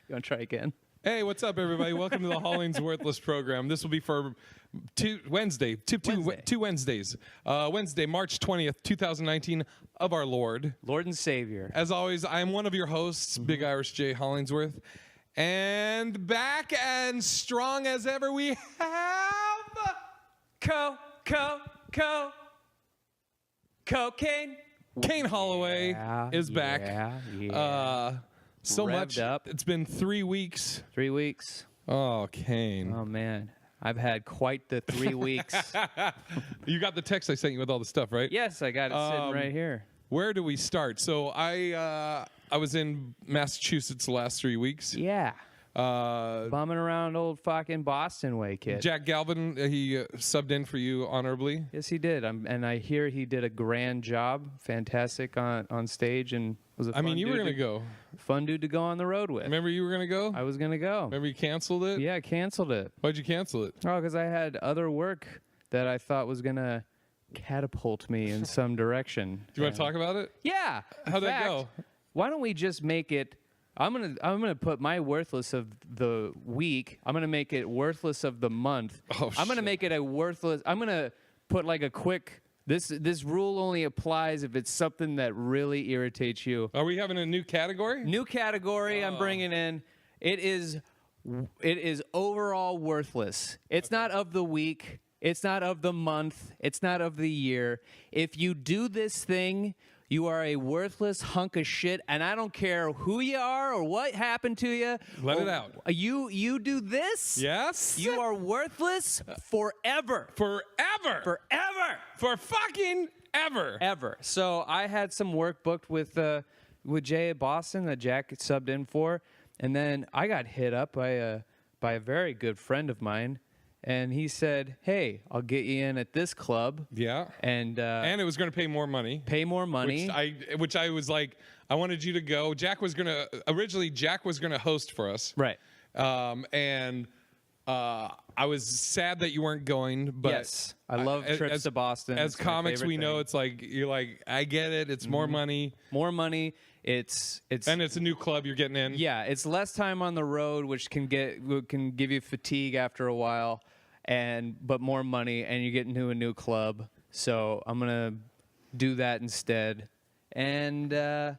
You want to try again? Hey, what's up, everybody? Welcome to the HollingsWorthless program. This will be for two Wednesdays. Wednesday, March 20th, 2019, of our Lord and Savior. As always, I am one of your hosts, Big Irish J. Hollingsworth. And back and strong as ever, we have... Cocaine. Kane Holloway is back. So Revved much. up. It's been 3 weeks. 3 weeks. Oh, Kane. Oh, man. I've had quite the 3 weeks. You got the text I sent you with all the stuff, right? Yes, I got it sitting right here. Where do we start? So I was in Massachusetts the last 3 weeks. Yeah. Bumming around old fucking Boston way, kid. Jack Galvin, he subbed in for you honorably. Yes, he did. And I hear he did a grand job. Fantastic on stage, and was a fun you were going to go. Fun dude to go on the road with. Remember you were going to go? I was going to go. Remember you canceled it? Yeah, I canceled it. Why'd you cancel it? Oh, because I had other work that I thought was going to catapult me in some direction. Do you want to talk about it? Yeah. How'd that go? Why don't we just make it... I'm gonna put my worthless of the week. I'm gonna make it worthless of the month. Oh, I'm gonna make it a worthless. I'm gonna put like a quick. This rule only applies if it's something that really irritates you. Are we having a new category? New category. I'm bringing in. It is overall worthless. It's not of the week. It's not of the month. It's not of the year. If you do this thing, you are a worthless hunk of shit, and I don't care who you are or what happened to you. Let it out. You do this? Yes? You are worthless forever. Forever. Forever. For fucking ever. Ever. So I had some work booked with Jay at Boston that Jack subbed in for, and then I got hit up by a very good friend of mine. And he said, "Hey, I'll get you in at this club." Yeah. And it was going to pay more money. Pay more money. Which I was like, I wanted you to go. Jack was going to host for us. Right. I was sad that you weren't going, but yes, I love trips to Boston. As comics, we know it's like you're like, I get it. It's more money. More money. It's and it's a new club you're getting in. Yeah, it's less time on the road, which can give you fatigue after a while, but more money, and you get into a new club. So I'm gonna do that instead. And I've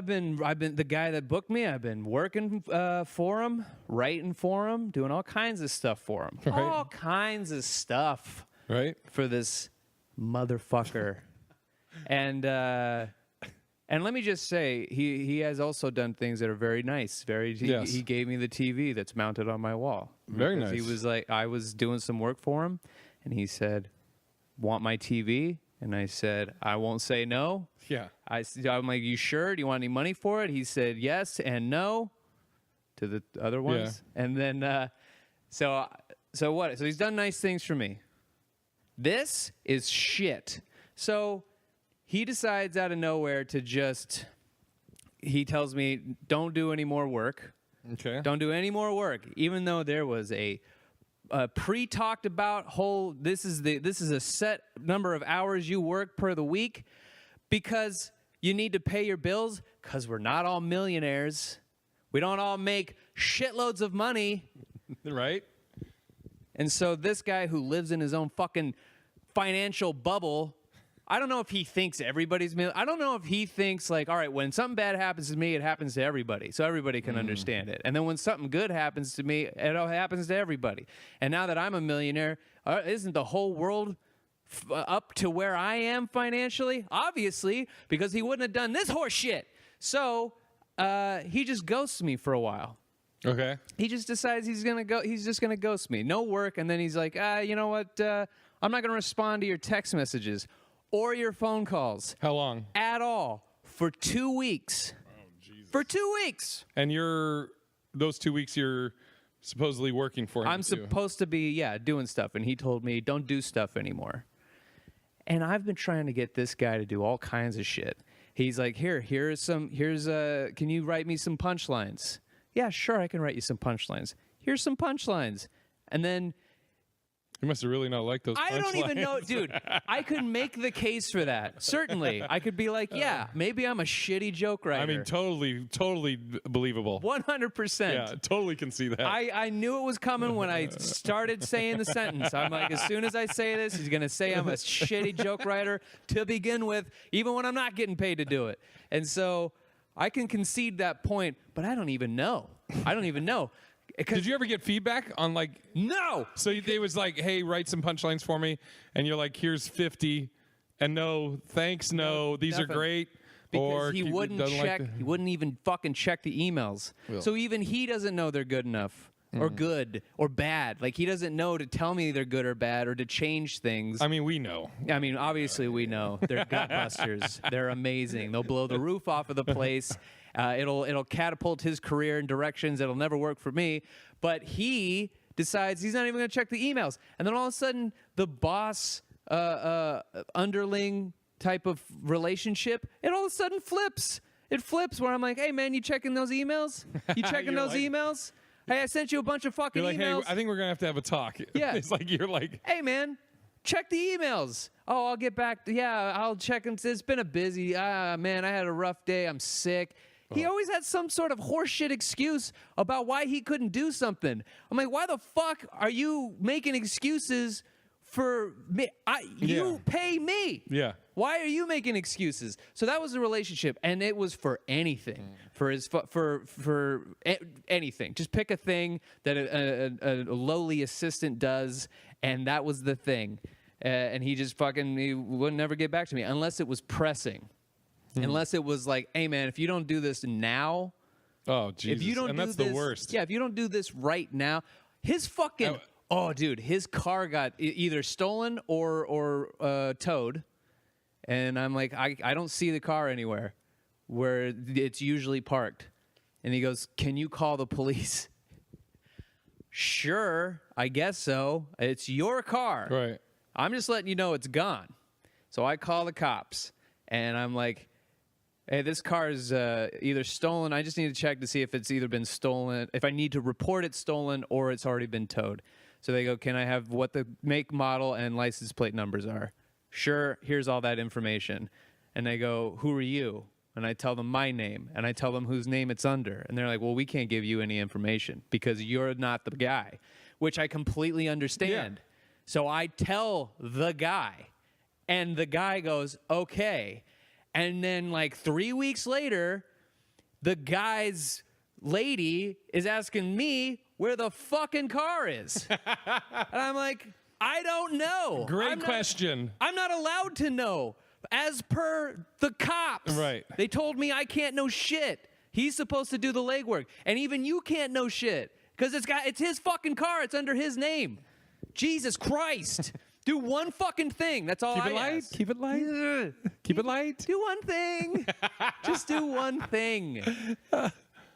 been the guy that booked me. I've been working for him, writing for him, doing all kinds of stuff for him. Right. All kinds of stuff. Right. For this motherfucker. And let me just say, he has also done things that are very nice. He gave me the TV that's mounted on my wall. Very nice. He was like, I was doing some work for him, and he said, "Want my TV?" And I said, "I won't say no." Yeah. I'm like, "You sure? Do you want any money for it?" He said yes and no to the other ones. Yeah. And then, so what? So he's done nice things for me. This is shit. So he decides out of nowhere to he tells me, "Don't do any more work." Okay. Don't do any more work, even though there was a pre-talked about this is a set number of hours you work per the week because you need to pay your bills because we're not all millionaires. We don't all make shitloads of money. Right. And so this guy who lives in his own fucking financial bubble, I don't know if he thinks everybody's... I don't know if he thinks, like, all right, when something bad happens to me, it happens to everybody, so everybody can understand it. And then when something good happens to me, it all happens to everybody. And now that I'm a millionaire, isn't the whole world up to where I am financially? Obviously, because he wouldn't have done this horse shit. So he just ghosts me for a while. Okay. He just decides he's just gonna ghost me. No work, and then he's like, you know what? I'm not gonna respond to your text messages or your phone calls. How long? At all. For 2 weeks. Oh, Jesus. For 2 weeks. And those 2 weeks you're supposedly working for him. I'm supposed to be, doing stuff. And he told me, don't do stuff anymore. And I've been trying to get this guy to do all kinds of shit. He's like, can you write me some punchlines? Yeah, sure, I can write you some punchlines. Here's some punchlines. And then You must have really not liked those. I don't even know, punchlines. dude. I could make the case for that. Certainly. I could be like, yeah, maybe I'm a shitty joke writer. I mean, totally believable. 100%. Yeah, totally can see that. I knew it was coming when I started saying the sentence. I'm like, as soon as I say this, he's going to say I'm a shitty joke writer to begin with, even when I'm not getting paid to do it. And so I can concede that point, but I don't even know. Did you ever get feedback on like? No. So they was like, hey, write some punchlines for me, and you're like, here's 50, and no, thanks, no, these nothing. are great. Because he wouldn't check. He wouldn't even fucking check the emails. Well. So even he doesn't know they're good enough, or good, or bad. Like he doesn't know to tell me they're good or bad, or to change things. I mean, we know. I mean, obviously we know they're gutbusters. They're amazing. They'll blow the roof off of the place. It'll catapult his career in directions that'll never work for me. But he decides he's not even going to check the emails, and then all of a sudden the boss underling type of relationship, it all of a sudden flips. It flips where I'm like, hey man, you checking those emails? You checking those emails? Hey, I sent you a bunch of fucking You're like, emails. hey, I think we're gonna have to have a talk. Yeah. It's like you're like, hey man, check the emails. Oh, I'll get back. Yeah, I'll check them. It's been a busy. Man, I had a rough day. I'm sick. He always had some sort of horseshit excuse about why he couldn't do something. I'm like, why the fuck are you making excuses for me? You pay me. Yeah. Why are you making excuses? So that was the relationship, and it was for anything, for anything. Just pick a thing that a lowly assistant does, and that was the thing. And he just he would never get back to me unless it was pressing. Unless it was like, hey man, if you don't do this now, oh Jesus, if you don't and do that's this, the worst. Yeah, if you don't do this right now, his fucking dude, his car got either stolen or towed, and I'm like, I don't see the car anywhere where it's usually parked, and he goes, can you call the police? Sure, I guess so. It's your car. Right. I'm just letting you know it's gone. So I call the cops, and I'm like, hey, this car is either stolen. I just need to check to see if it's either been stolen, if I need to report it stolen or it's already been towed. So they go, can I have what the make, model, and license plate numbers are? Sure, here's all that information. And they go, who are you? And I tell them my name, and I tell them whose name it's under. And they're like, well, we can't give you any information because you're not the guy, which I completely understand. Yeah. So I tell the guy, and the guy goes, okay. And then like 3 weeks later, the guy's lady is asking me where the fucking car is. And I'm like, I don't know. Great question. I'm not allowed to know. As per the cops. Right. They told me I can't know shit. He's supposed to do the legwork. And even you can't know shit. Because it's his fucking car. It's under his name. Jesus Christ. Do one fucking thing. That's all I ask. Keep it light. Keep it light. Do one thing. Just do one thing.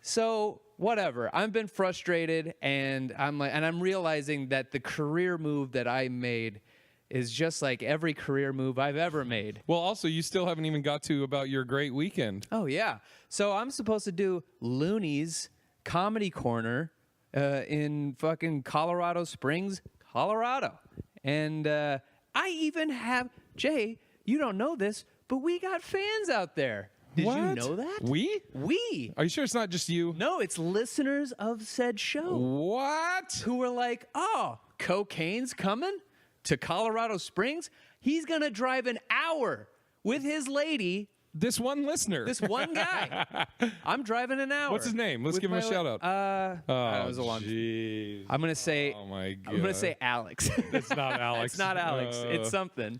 So whatever. I've been frustrated, and I'm realizing that the career move that I made is just like every career move I've ever made. Well, also, you still haven't even got to about your great weekend. Oh yeah. So I'm supposed to do Looney's Comedy Corner in fucking Colorado Springs, Colorado. And I even have, Jay, you don't know this, but we got fans out there. Did What? you know that? We. Are you sure it's not just you? No, it's listeners of said show. What? Who were like, oh, Cocaine's coming to Colorado Springs? He's going to drive an hour with his lady. This one listener. This one guy. I'm driving an hour. What's his name? Let's with give him a shout out. That was a long. Jeez. I'm gonna say. Oh my god. I'm gonna say Alex. It's not Alex. It's not Alex. It's something.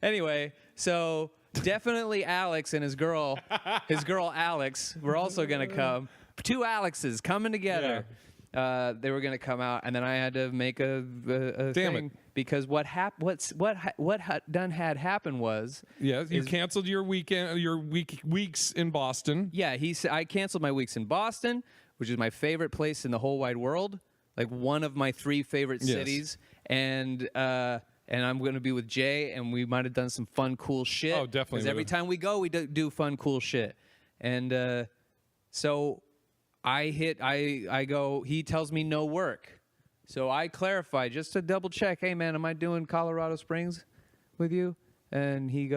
Anyway, so definitely Alex and his girl Alex were also gonna come. Two Alexes coming together. Yeah. They were gonna come out, and then I had to make a Damn thing it. because what had happened was You canceled your weekend, your weeks in Boston. Yeah, I canceled my weeks in Boston, which is my favorite place in the whole wide world, like one of my 3 favorite cities, and I'm going to be with Jay, and we might have done some fun, cool shit. Oh, definitely. Because every time we go, we do fun, cool shit, and so I go. He tells me no work, So I clarified just to double check. Hey man, am I doing Colorado Springs with you? And he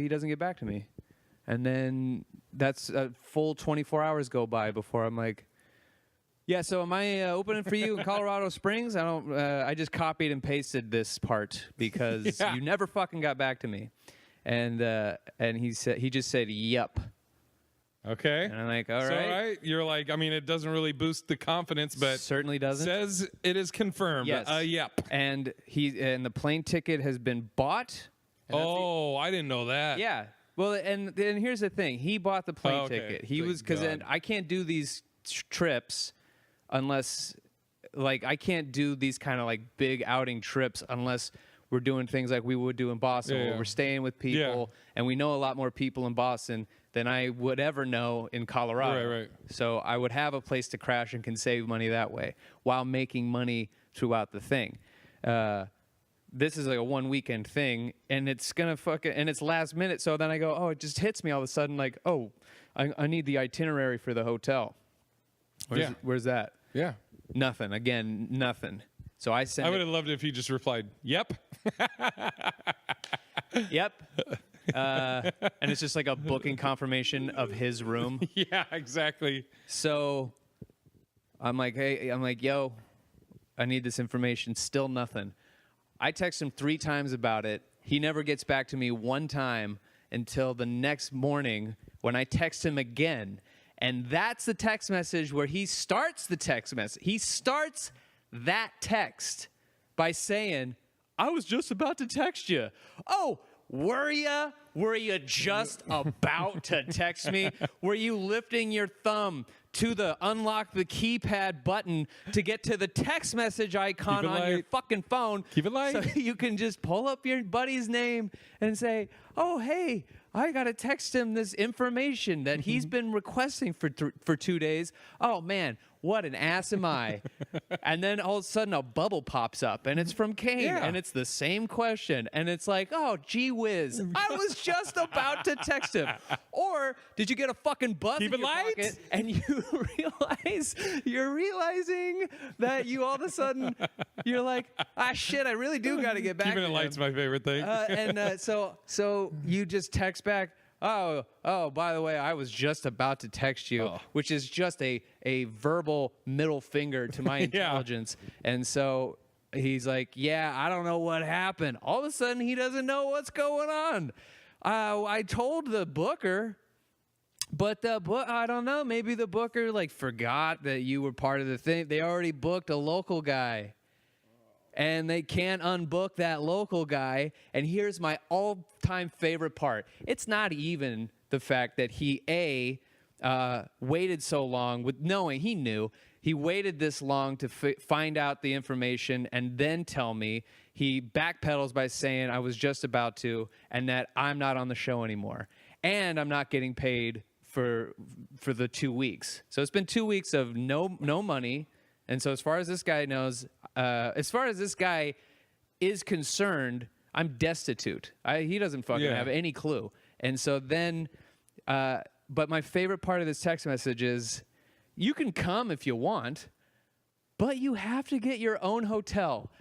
doesn't get back to me. And then that's a full 24 hours go by before I'm like, yeah, so am I opening for you in Colorado Springs? I just copied and pasted this part because you never fucking got back to me. And he just said, yep. Okay. And I'm like, all So, right. you're like, I mean, it doesn't really boost the confidence, but Certainly doesn't. says it is confirmed. Yes. Yep. And the plane ticket has been bought. Oh, I didn't know that. Yeah. Well, and here's the thing. He bought the plane ticket. He Thank was because God. I can't do these trips unless, like, I can't do these kind of like big outing trips unless we're doing things like we would do in Boston, where we're staying with people, and we know a lot more people in Boston than I would ever know in Colorado. Right. So I would have a place to crash and can save money that way while making money throughout the thing. This is like a 1 weekend thing, and it's gonna and it's last minute. So then I go, oh, it just hits me all of a sudden, like, oh, I need the itinerary for the hotel. Where's that? Yeah. Nothing. Again, nothing. So I sent. I would have loved it if he just replied, yep. Yep. And it's just like a booking confirmation of his room. Yeah, exactly. So I'm like, yo, I need this information. Still nothing. I text him 3 times about it. He never gets back to me one time until the next morning when I text him again. And that's the text message where he starts the text message. He starts that text by saying, I was just about to text you. Oh, were you? Were you just about to text me? Were you lifting your thumb to the unlock the keypad button to get to the text message icon on your fucking phone? Keep it light. So you can just pull up your buddy's name and say, oh, hey, I got to text him this information that he's been requesting for 2 days. Oh, man, what an ass am I? And then all of a sudden a bubble pops up, and it's from Kane, and it's the same question. And it's like, oh, gee whiz, I was just about to text him. Or did you get a fucking buzz in your pocket and you you're realizing that you all of a sudden, you're like, ah, shit, I really do got to get back to him. Keeping it light's my favorite thing. So you just text back, oh, by the way, I was just about to text you, which is just a verbal middle finger to my intelligence. And so he's like, yeah, I don't know what happened. All of a sudden, he doesn't know what's going on. I told the booker, but I don't know. Maybe the booker like forgot that you were part of the thing. They already booked a local guy. And they can't unbook that local guy. And here's my all-time favorite part. It's not even the fact that he, waited so long with knowing he knew. He waited this long to find out the information and then tell me. He backpedals by saying, I was just about to, and that I'm not on the show anymore. And I'm not getting paid for the 2 weeks. So it's been 2 weeks of no money. And so as far as this guy knows, as far as this guy is concerned, I'm destitute. He doesn't fucking have any clue. And so then, but my favorite part of this text message is, you can come if you want, but you have to get your own hotel.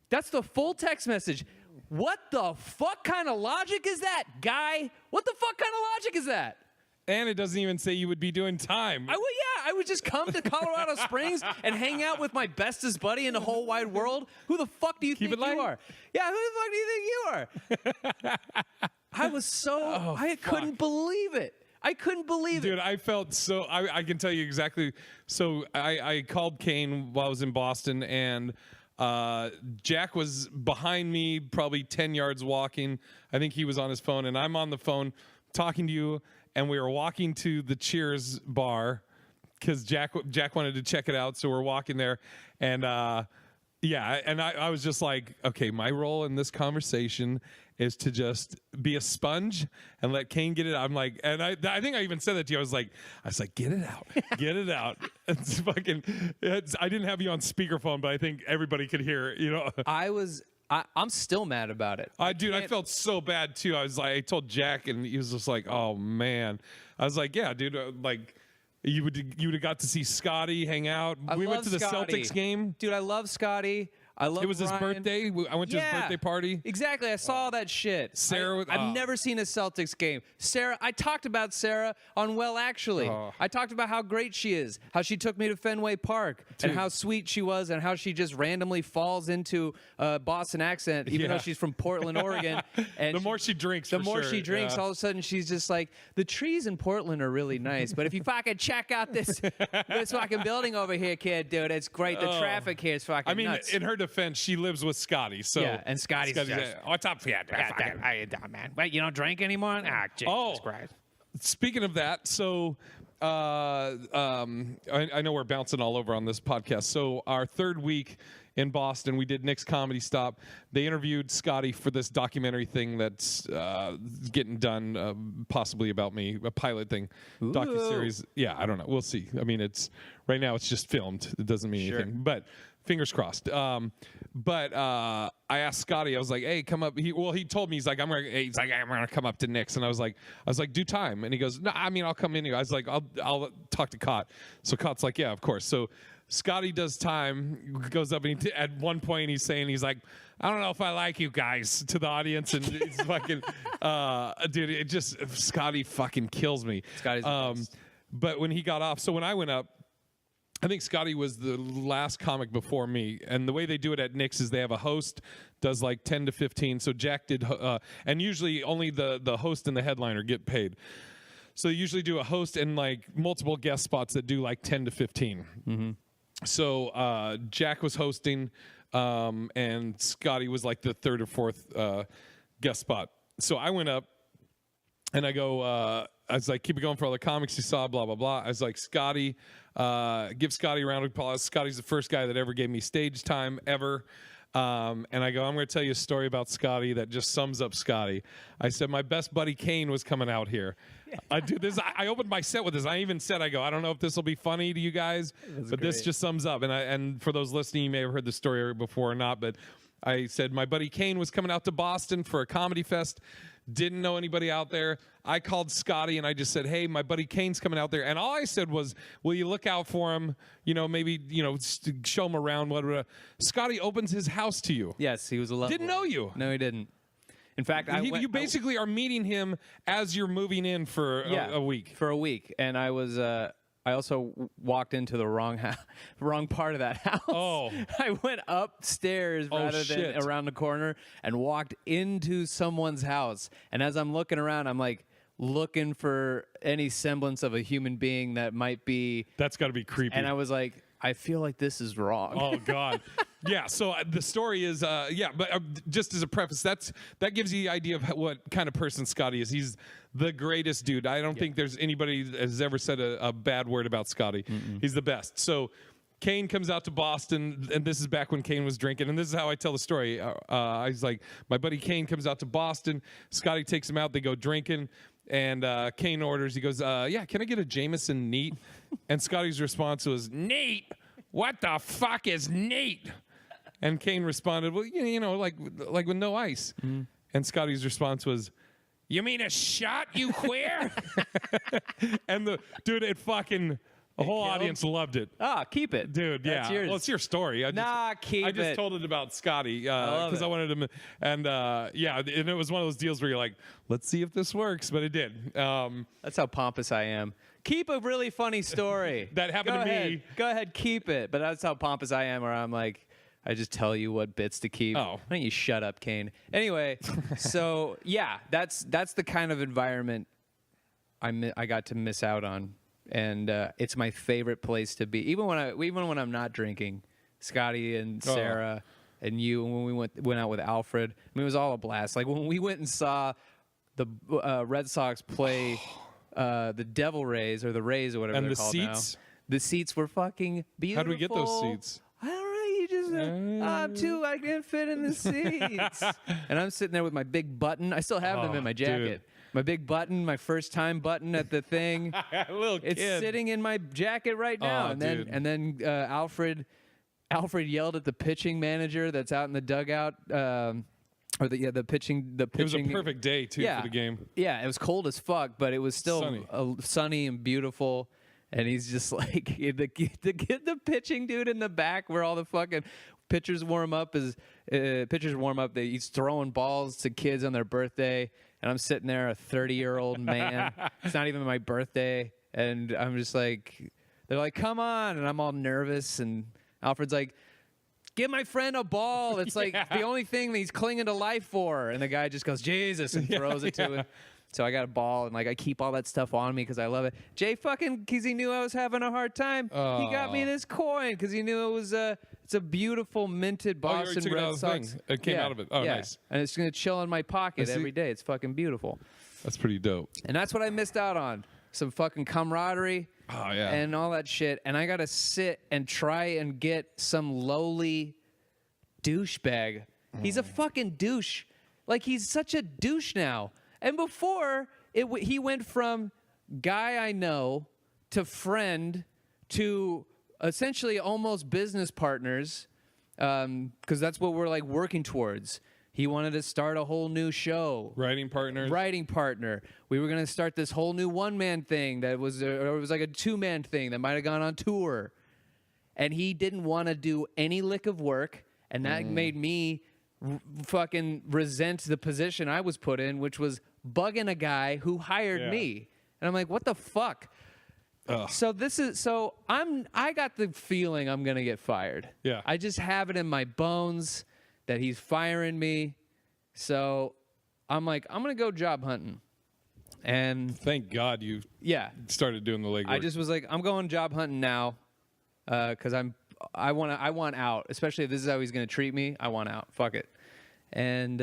That's the full text message. What the fuck kind of logic is that, guy? What the fuck kind of logic is that? And it doesn't even say you would be doing time. I would just come to Colorado Springs and hang out with my bestest buddy in the whole wide world. Who the fuck do you think you are? Yeah, who the fuck do you think you are? I was so, I couldn't believe it. I couldn't believe it. Dude, I felt so, I can tell you exactly. So I called Kane while I was in Boston, and Jack was behind me, probably 10 yards walking. I think he was on his phone, and I'm on the phone talking to you. And we were walking to the Cheers bar because Jack wanted to check it out. So we're walking there. And I was just like, okay, my role in this conversation is to just be a sponge and let Kane get it out. I'm like, and I think I even said that to you. I was like, get it out. Get it out. It's fucking, I didn't have you on speakerphone, but I think everybody could hear it, you know. I'm still mad about it. Dude, I felt so bad too. I was like, I told Jack, and he was just like, "Oh man." I was like, "Yeah, dude." You would have got to see Scotty hang out. We went to the Scotty. Celtics game. Dude, I love Scotty. I love It was his Ryan. birthday. I went to his birthday party. Exactly. I saw that shit. Sarah, I've never seen a Celtics game. Sarah, I talked about Sarah on Well Actually. I talked about how great she is, how she took me to Fenway Park, and how sweet she was, and how she just randomly falls into a Boston accent, even though she's from Portland, Oregon. And the more she drinks, all of a sudden she's just like, the trees in Portland are really nice, but if you fucking check out this fucking building over here, kid, dude, it's great. The traffic here is fucking nuts. In her defense, she lives with Scotty. So yeah, and Scotty's just, what's up, Fiat? how you doing, man? Wait, you don't drink anymore? Ah, Jesus Christ. Speaking of that, so I know we're bouncing all over on this podcast. So our third week in Boston, we did Nick's Comedy Stop. They interviewed Scotty for this documentary thing that's getting done, possibly about me, a pilot thing, docuseries. Yeah, I don't know. We'll see. I mean, right now it's just filmed. It doesn't mean anything, but fingers crossed. But I asked Scotty. I was like, "Hey, come up." He told me, I'm gonna come up to Nick's, and I was like, "Do time." And he goes, "No, I mean, I'll come in." I was like, "I'll talk to Cott." So Cott's like, "Yeah, of course." So Scotty does time, goes up, and at one point he's like, "I don't know if I like you guys," to the audience, and it's fucking, dude, it just Scotty fucking kills me. Scotty's the best. But when he got off, so when I went up, I think Scotty was the last comic before me, and the way they do it at Nick's is they have a host, does like 10 to 15. So Jack did, and usually only the host and the headliner get paid. So they usually do a host and like multiple guest spots that do like 10 to 15. Mm-hmm. So Jack was hosting, and Scotty was like the third or fourth guest spot. So I went up, and I go, I was like, keep it going for all the comics you saw, blah, blah, blah. I was like, Scotty, give Scotty a round of applause. Scotty's the first guy that ever gave me stage time ever. And I go, I'm going to tell you a story about Scotty that just sums up Scotty. I said, my best buddy Kane was coming out here. I opened my set with this. I even said, I don't know if this will be funny to you guys, but this just sums up. And for those listening, you may have heard the story before or not, but I said, my buddy Kane was coming out to Boston for a comedy fest. Didn't know anybody out there. I called Scotty and I just said, hey, my buddy Kane's coming out there. And all I said was, will you look out for him? Maybe, show him around. Whatever. Scotty opens his house to you. Yes, he was a lovely. Didn't know you. No, he didn't. In fact, you basically are meeting him as you're moving in for a week. For a week. And I was... I also walked into the wrong part of that house. Oh. I went upstairs rather than around the corner and walked into someone's house. And as I'm looking around, I'm like looking for any semblance of a human being that might be. That's got to be creepy. And I was like, I feel like this is wrong. Oh, God. Yeah, so the story is, but just as a preface, that gives you the idea of what kind of person Scotty is. He's the greatest dude. I don't think there's anybody that has ever said a bad word about Scotty. Mm-mm. He's the best. So Kane comes out to Boston, and this is back when Kane was drinking, and this is how I tell the story. I was like, my buddy Kane comes out to Boston. Scotty takes him out. They go drinking. And Kane orders, he goes, yeah, can I get a Jameson neat? And Scotty's response was, neat? What the fuck is neat? And Kane responded, well, like with no ice. Mm-hmm. And Scotty's response was, you mean a shot, you queer? And the whole audience loved it. Ah, keep it. Dude, That's yours. Well, it's your story. Keep it. I just told it about Scotty because I wanted him. And, and it was one of those deals where you're like, let's see if this works. But it did. That's how pompous I am. Keep a really funny story. That happened to me. Go ahead, keep it. But that's how pompous I am, where I'm like, I just tell you what bits to keep. Oh. Why don't you shut up, Kane? Anyway, so, yeah, that's the kind of environment I got to miss out on. And it's my favorite place to be, even when I'm not drinking. Scotty and Sarah and you, and when we went out with Alfred, I mean, it was all a blast. Like when we went and saw the Red Sox play the Devil Rays or the Rays or whatever they're called now. The seats were fucking beautiful. How do we get those seats? I don't know. You just I can't fit in the seats. And I'm sitting there with my big button. I still have them in my jacket. Dude. My big button, my first time button at the thing. It's sitting in my jacket right now. And then Alfred yelled at the pitching manager that's out in the dugout. The pitching. It was a perfect day too for the game. Yeah, it was cold as fuck, but it was still sunny and beautiful. And he's just like the pitching dude in the back where all the fucking pitchers warm up. He's throwing balls to kids on their birthday, and I'm sitting there, a 30-year-old man. It's not even my birthday, and I'm just like, they're like, come on, and I'm all nervous, and Alfred's like, give my friend a ball. It's like the only thing that he's clinging to life for. And the guy just goes, Jesus, and throws it to him. So I got a ball, and like I keep all that stuff on me because I love it. Jay fucking, because he knew I was having a hard time, he got me this coin because he knew it was it's a beautiful minted Boston Red Sox. It came out of it. Oh, nice. And it's going to chill in my pocket every day. It's fucking beautiful. That's pretty dope. And that's what I missed out on. Some fucking camaraderie. Oh, yeah. And all that shit. And I got to sit and try and get some lowly douchebag. He's a fucking douche. Like, he's such a douche now. And before, he went from guy I know to friend to essentially almost business partners, because that's what we're like working towards. He wanted to start a whole new show. Writing partner. We were going to start this whole new one-man thing that was, or it was like a two-man thing that might have gone on tour. And he didn't want to do any lick of work, and that made me fucking resent the position I was put in, which was bugging a guy who hired me. And I'm like, what the fuck? So I got the feeling I'm going to get fired. Yeah. I just have it in my bones that he's firing me. So I'm like, I'm going to go job hunting. And thank God you started doing the legwork. I just was like, I'm going job hunting now because I want out, especially if this is how he's going to treat me. I want out. Fuck it. And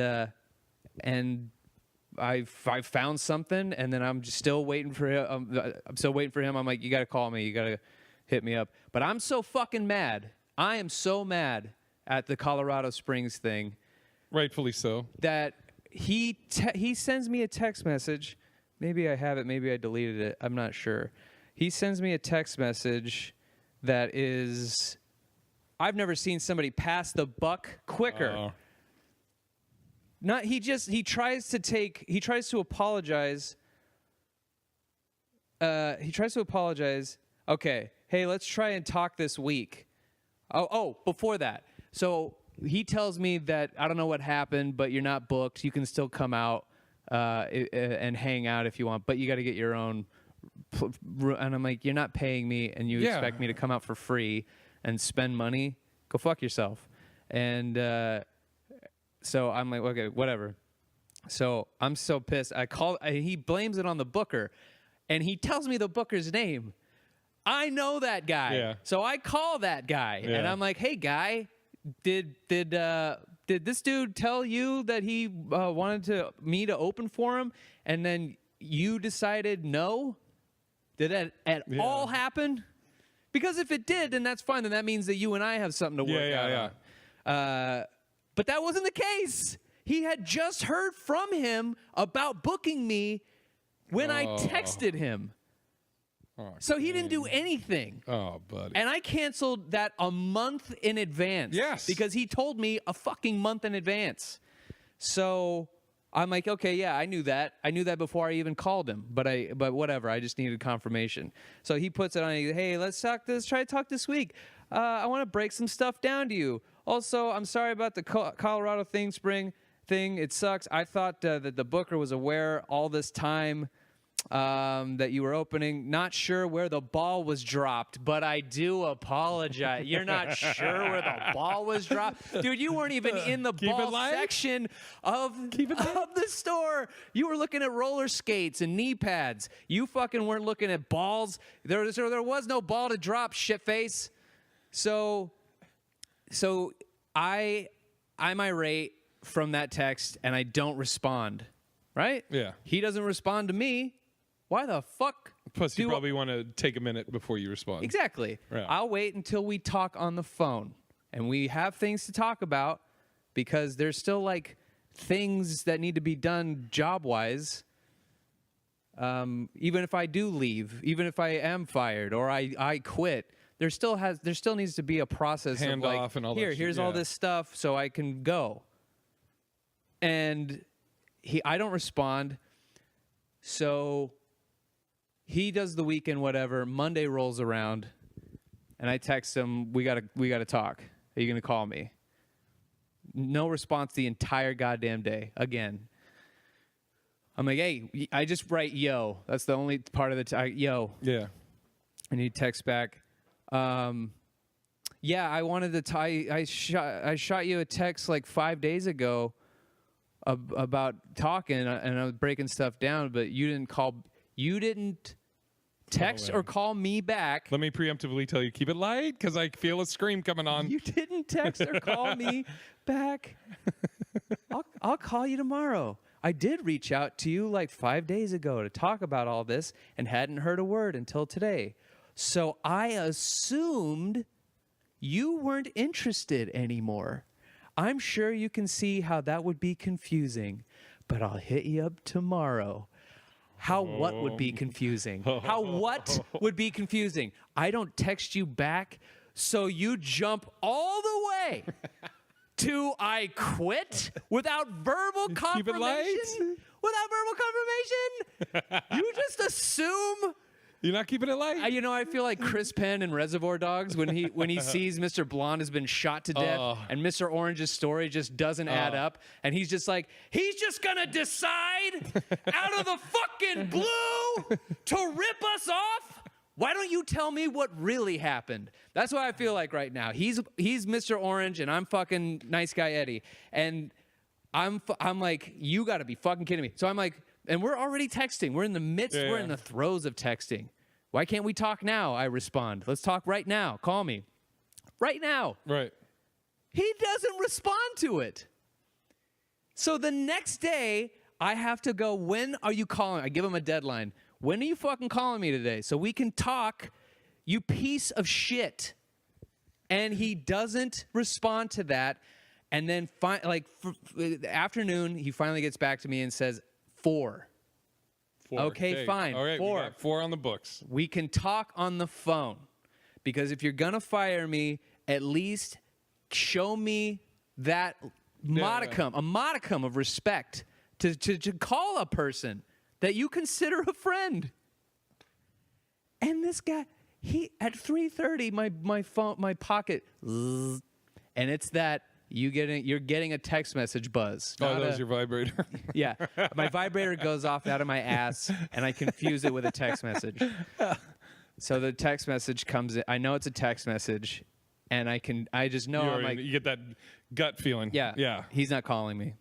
I found something, and then I'm just still waiting for him. I'm still waiting for him. I'm like, you got to call me. You got to hit me up. But I'm so fucking mad. I am so mad at the Colorado Springs thing. Rightfully so. That he sends me a text message. Maybe I have it. Maybe I deleted it. I'm not sure. He sends me a text message that is, I've never seen somebody pass the buck quicker. He tries to apologize. Okay, hey, let's try and talk this week. Before that. So he tells me that I don't know what happened, but you're not booked. You can still come out and hang out if you want, but you got to get your own. And I'm like, you're not paying me, and you expect me to come out for free and spend money? Go fuck yourself. And so I'm like, okay, whatever. So I'm so pissed. He blames it on the booker, and he tells me the booker's name. I know that guy. Yeah. So I call that guy, and I'm like, hey, guy, did this dude tell you that he wanted me to open for him, and then you decided no? Did that at all happen? Because if it did, then that's fine. Then that means that you and I have something to work out on. But that wasn't the case. He had just heard from him about booking me when I texted him. So he didn't do anything. Oh, buddy. And I canceled that a month in advance. Yes. Because he told me a fucking month in advance. So I'm like, okay, yeah, I knew that. I knew that before I even called him. But whatever, I just needed confirmation. So he puts it on, hey, let's try to talk this week. I want to break some stuff down to you. Also, I'm sorry about the Colorado thing. It sucks. I thought that the booker was aware all this time that you were opening. Not sure where the ball was dropped, but I do apologize. You're not sure where the ball was dropped? Dude, you weren't even in the ball section of the store. You were looking at roller skates and knee pads. You fucking weren't looking at balls. There was no ball to drop, shitface. So I'm irate from that text, and I don't respond, right? Yeah. He doesn't respond to me. Why the fuck? Plus, you probably want to take a minute before you respond. Exactly. Yeah. I'll wait until we talk on the phone, and we have things to talk about because there's still, like, things that need to be done job-wise. Even if I do leave, even if I am fired or I quit, there still needs to be a process Hand of like, off and all that here's shit, all this stuff so I can go. And I don't respond. So he does the weekend, whatever. Monday rolls around, and I text him, we gotta talk. Are you gonna call me? No response the entire goddamn day. Again. I'm like, hey, I just write yo. That's the only part of the yo. Yeah. And he texts back, yeah, I wanted to I shot you a text like 5 days ago about talking, and I was breaking stuff down, but you didn't text or call me back. Let me preemptively tell you, keep it light, because I feel a scream coming on. You didn't text or call me back. I'll call you tomorrow. I did reach out to you like 5 days ago to talk about all this and hadn't heard a word until today. So I assumed you weren't interested anymore. I'm sure you can see how that would be confusing, but I'll hit you up tomorrow. What would be confusing? What would be confusing? I don't text you back, so you jump all the way to I quit without verbal confirmation? Keep it light. Without verbal confirmation? You just assume... You're not keeping it light? I feel like Chris Penn in Reservoir Dogs when he sees Mr. Blonde has been shot to death and Mr. Orange's story just doesn't add up, and he's just like, he's just gonna decide out of the fucking blue to rip us off? Why don't you tell me what really happened? That's what I feel like right now. He's Mr. Orange and I'm fucking nice guy Eddie, and I'm like, you gotta be fucking kidding me. So I'm like, and we're already texting. We're in the midst, we're in the throes of texting. Why can't we talk now? I respond. Let's talk right now. Call me. Right now. Right. He doesn't respond to it. So the next day, I have to go, when are you calling? I give him a deadline. When are you fucking calling me today? So we can talk, you piece of shit. And he doesn't respond to that. And then, the afternoon, he finally gets back to me and says, 4. Okay, fine. All right, 4. we got 4 on the books. We can talk on the phone. Because if you're going to fire me, at least show me that a modicum of respect to call a person that you consider a friend. And this guy, at 3:30, my phone, my pocket, and it's that. You're getting a text message buzz. Oh, that was your vibrator. Yeah. My vibrator goes off out of my ass, and I confuse it with a text message. So the text message comes in. I know it's a text message, and I just know. I'm like, you get that gut feeling. Yeah. Yeah. He's not calling me,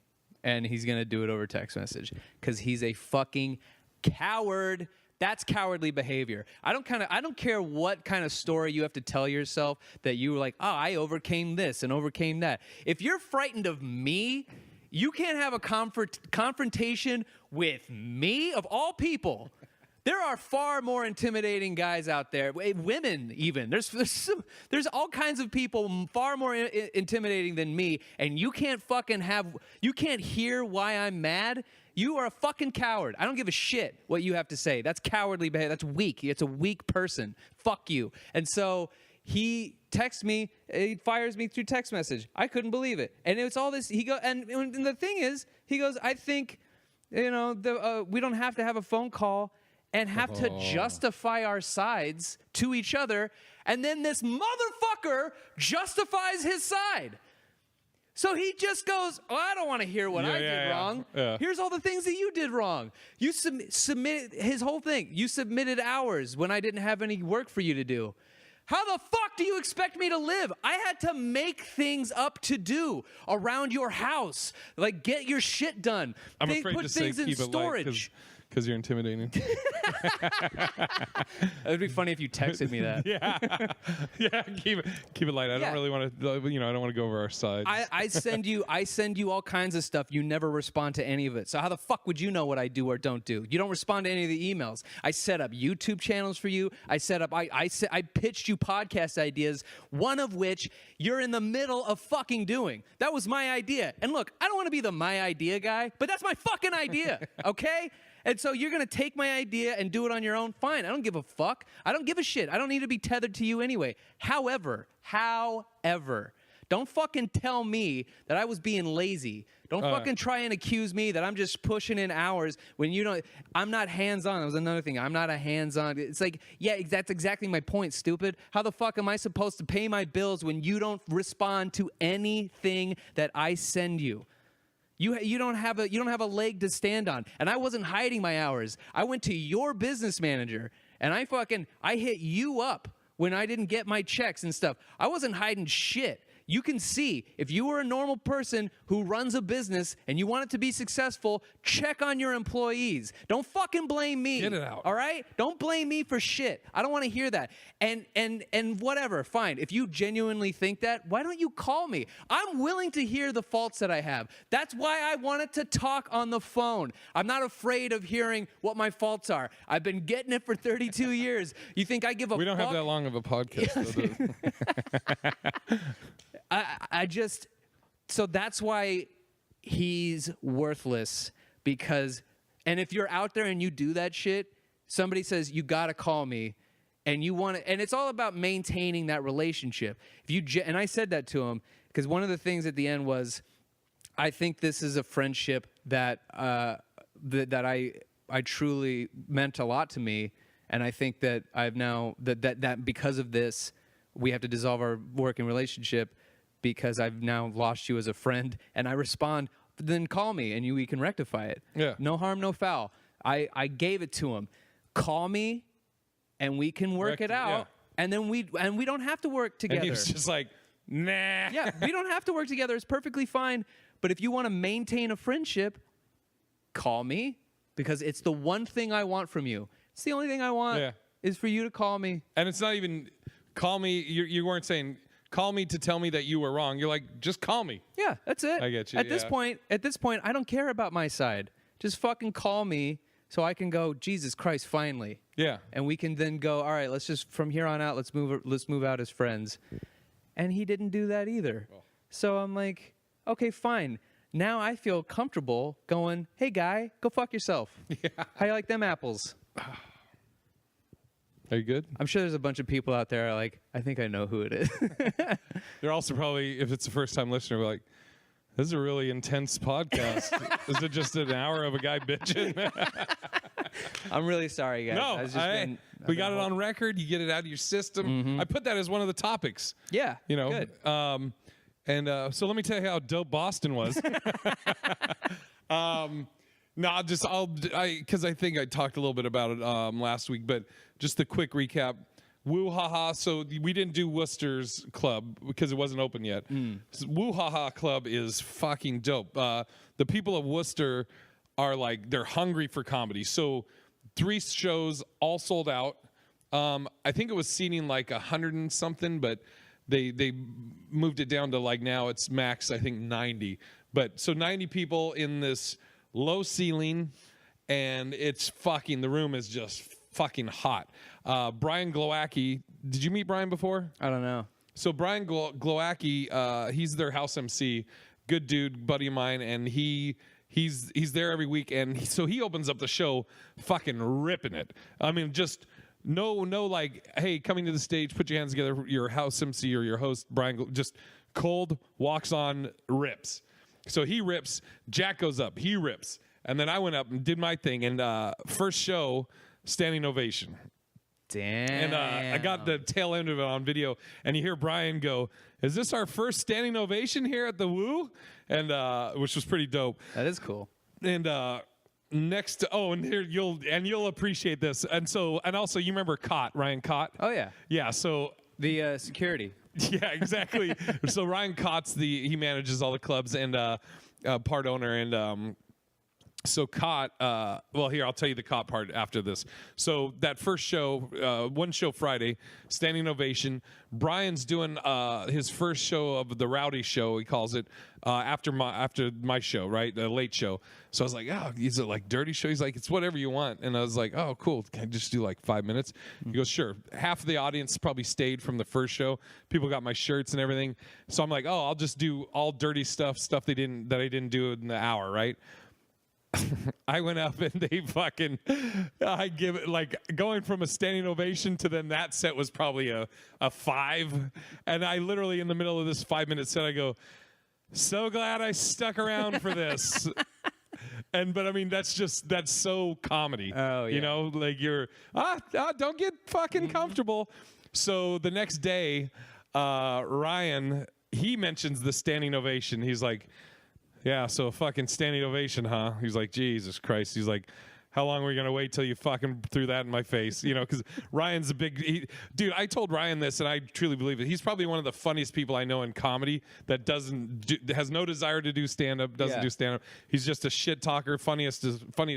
and he's going to do it over text message because he's a fucking coward. That's cowardly behavior. I don't care what kind of story you have to tell yourself that you were like, oh, I overcame this and overcame that. If you're frightened of me, you can't have a confrontation with me, of all people. There are far more intimidating guys out there, women even. There's all kinds of people far more intimidating than me, and you can't hear why I'm mad. You are a fucking coward. I don't give a shit what you have to say. That's cowardly behavior. That's weak. It's a weak person. Fuck you. And so he texts me. He fires me through text message. I couldn't believe it. And it's all this. And the thing is, he goes, I think, we don't have to have a phone call and have to justify our sides to each other. And then this motherfucker justifies his side. So he just goes, oh, I don't want to hear what I did wrong. Yeah. Here's all the things that you did wrong. You submitted his whole thing. You submitted hours when I didn't have any work for you to do. How the fuck do you expect me to live? I had to make things up to do around your house. Like, get your shit done. I'm afraid put to things say in keep storage. it light because you're intimidating. It would be funny if you texted me that. Yeah. Keep it light. I don't really want to. I don't want to go over our sides. I send you all kinds of stuff. You never respond to any of it. So how the fuck would you know what I do or don't do? You don't respond to any of the emails. I set up YouTube channels for you. I pitched you podcast ideas, one of which you're in the middle of fucking doing. That was my idea. And look, I don't want to be the my idea guy, but that's my fucking idea. Okay? And so you're going to take my idea and do it on your own? Fine. I don't give a fuck. I don't give a shit. I don't need to be tethered to you anyway. However, Don't fucking tell me that I was being lazy. Don't fucking try and accuse me that I'm just pushing in hours when you don't. I'm not hands-on. That was another thing. I'm not a hands-on. It's like, yeah, that's exactly my point, stupid. How the fuck am I supposed to pay my bills when you don't respond to anything that I send you? You don't have a leg to stand on. And I wasn't hiding my hours. I went to your business manager and I hit you up when I didn't get my checks and stuff. I wasn't hiding shit. You can see, if you were a normal person who runs a business and you want it to be successful, check on your employees. Don't fucking blame me. Get it out. All right? Don't blame me for shit. I don't want to hear that. And whatever, fine. If you genuinely think that, why don't you call me? I'm willing to hear the faults that I have. That's why I wanted to talk on the phone. I'm not afraid of hearing what my faults are. I've been getting it for 32 years. You think I give a fuck? We don't have that long of a podcast. Though, so that's why he's worthless, because, and if you're out there and you do that shit, somebody says, you got to call me, and you want to, and it's all about maintaining that relationship. And I said that to him, because one of the things at the end was, I think this is a friendship that I truly meant a lot to me, and I think that I've now, that because of this, we have to dissolve our working relationship, because I've now lost you as a friend, and I respond, then call me and we can rectify it. Yeah. No harm, no foul. I gave it to him. Call me and we can work it out. Yeah. And then we don't have to work together. and he was just like, nah. Yeah, we don't have to work together. It's perfectly fine. But if you want to maintain a friendship, call me, because it's the one thing I want from you. It's the only thing I want is for you to call me. And it's not even call me. You weren't saying call me to tell me that you were wrong. You're like, just call me. Yeah, that's it. I get you. At this point, I don't care about my side. Just fucking call me so I can go, Jesus Christ, finally. Yeah. And we can then go, all right, let's just, from here on out, let's move out as friends. And he didn't do that either. Oh. So I'm like, okay, fine. Now I feel comfortable going, hey, guy, go fuck yourself. Yeah. How you like them apples? Are you good? I'm sure there's a bunch of people out there like, I think I know who it is. They're also probably, if it's a first-time listener, like, this is a really intense podcast. Is it just an hour of a guy bitching? I'm really sorry, guys. No, we got it on record. You get it out of your system. Mm-hmm. I put that as one of the topics. Yeah, you know. Good. So let me tell you how dope Boston was. No, because I think I talked a little bit about it last week, but just a quick recap. Woo Ha Ha. So we didn't do Worcester's club because it wasn't open yet. So Woo Ha Ha Club is fucking dope. The people of Worcester are like, they're hungry for comedy. So 3 shows all sold out. I think it was seating like 100 and something, but they moved it down to like now it's max, I think 90. But so 90 people in this low ceiling, and it's fucking, the room is just fucking hot. Brian Glowacki, did you meet Brian before? I don't know. So Brian Glowacki, he's their house MC, good dude, buddy of mine, and he's there every week, and so he opens up the show fucking ripping it. I mean, just no like, hey, coming to the stage, put your hands together, your house MC or your host, Brian, just cold, walks on, rips. So he rips, Jack goes up, he rips, and then I went up and did my thing, and first show, standing ovation. Damn. And I got the tail end of it on video, and you hear Brian go, "Is this our first standing ovation here at the Woo?" And which was pretty dope. That is cool. And next, and here you'll appreciate this. And also you remember Ryan Cott? Oh yeah. Yeah. So the security. Yeah, exactly. So Ryan Cott's he manages all the clubs and part owner, and so Cott, here, I'll tell you the Cott part after this. So that first show, one show Friday, standing ovation. Brian's doing his first show of the Rowdy Show, he calls it, after my show, right, the late show. So I was like, oh, is it like dirty show? He's like, it's whatever you want. And I was like, oh, cool. Can I just do like 5 minutes? He goes, sure. Half of the audience probably stayed from the first show. People got my shirts and everything. So I'm like, oh, I'll just do all dirty stuff that I didn't do in the hour, right? I went up and they fucking, I give it like going from a standing ovation to then that set was probably a 5. And I literally in the middle of this 5-minute set, I go, so glad I stuck around for this. But I mean, that's so comedy. Oh, yeah. You know, like you're, don't get fucking comfortable. So the next day, Ryan, he mentions the standing ovation. He's like, yeah, so a fucking standing ovation, huh? He's like, Jesus Christ. He's like, how long are we going to wait till you fucking threw that in my face? You know, because Ryan's a big... dude, I told Ryan this, and I truly believe it. He's probably one of the funniest people I know in comedy that has no desire to do stand-up, doesn't do stand-up. He's just a shit talker, funny as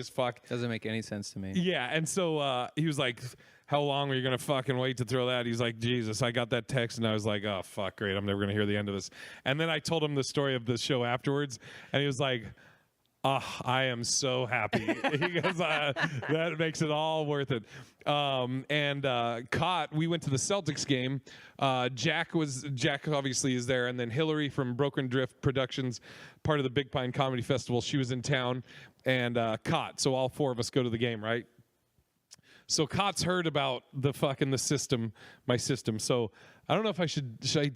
fuck. Doesn't make any sense to me. Yeah, and so he was like... How long are you going to fucking wait to throw that? He's like, Jesus, I got that text, and I was like, oh, fuck, great. I'm never going to hear the end of this. And then I told him the story of the show afterwards, and he was like, oh, I am so happy. He goes, that makes it all worth it. We went to the Celtics game. Jack obviously is there, and then Hillary from Broken Drift Productions, part of the Big Pine Comedy Festival, she was in town, and Cott. So all 4 of us go to the game, right? So Kott's heard about the system, my system. So I don't know if should I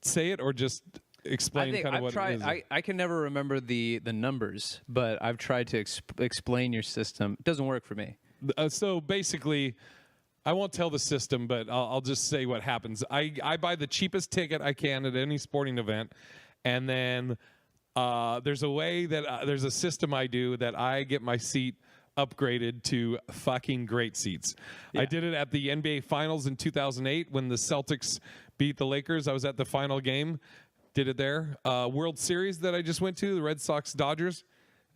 say it or just explain kind of what it is. I can never remember the numbers, but I've tried to explain your system. It doesn't work for me. So basically, I won't tell the system, but I'll just say what happens. I buy the cheapest ticket I can at any sporting event, and then there's a system I do that I get my seat upgraded to fucking great seats. Yeah. I did it at the NBA Finals in 2008 when the Celtics beat the Lakers. I was at the final game, did it there. World Series that I just went to, the Red Sox Dodgers,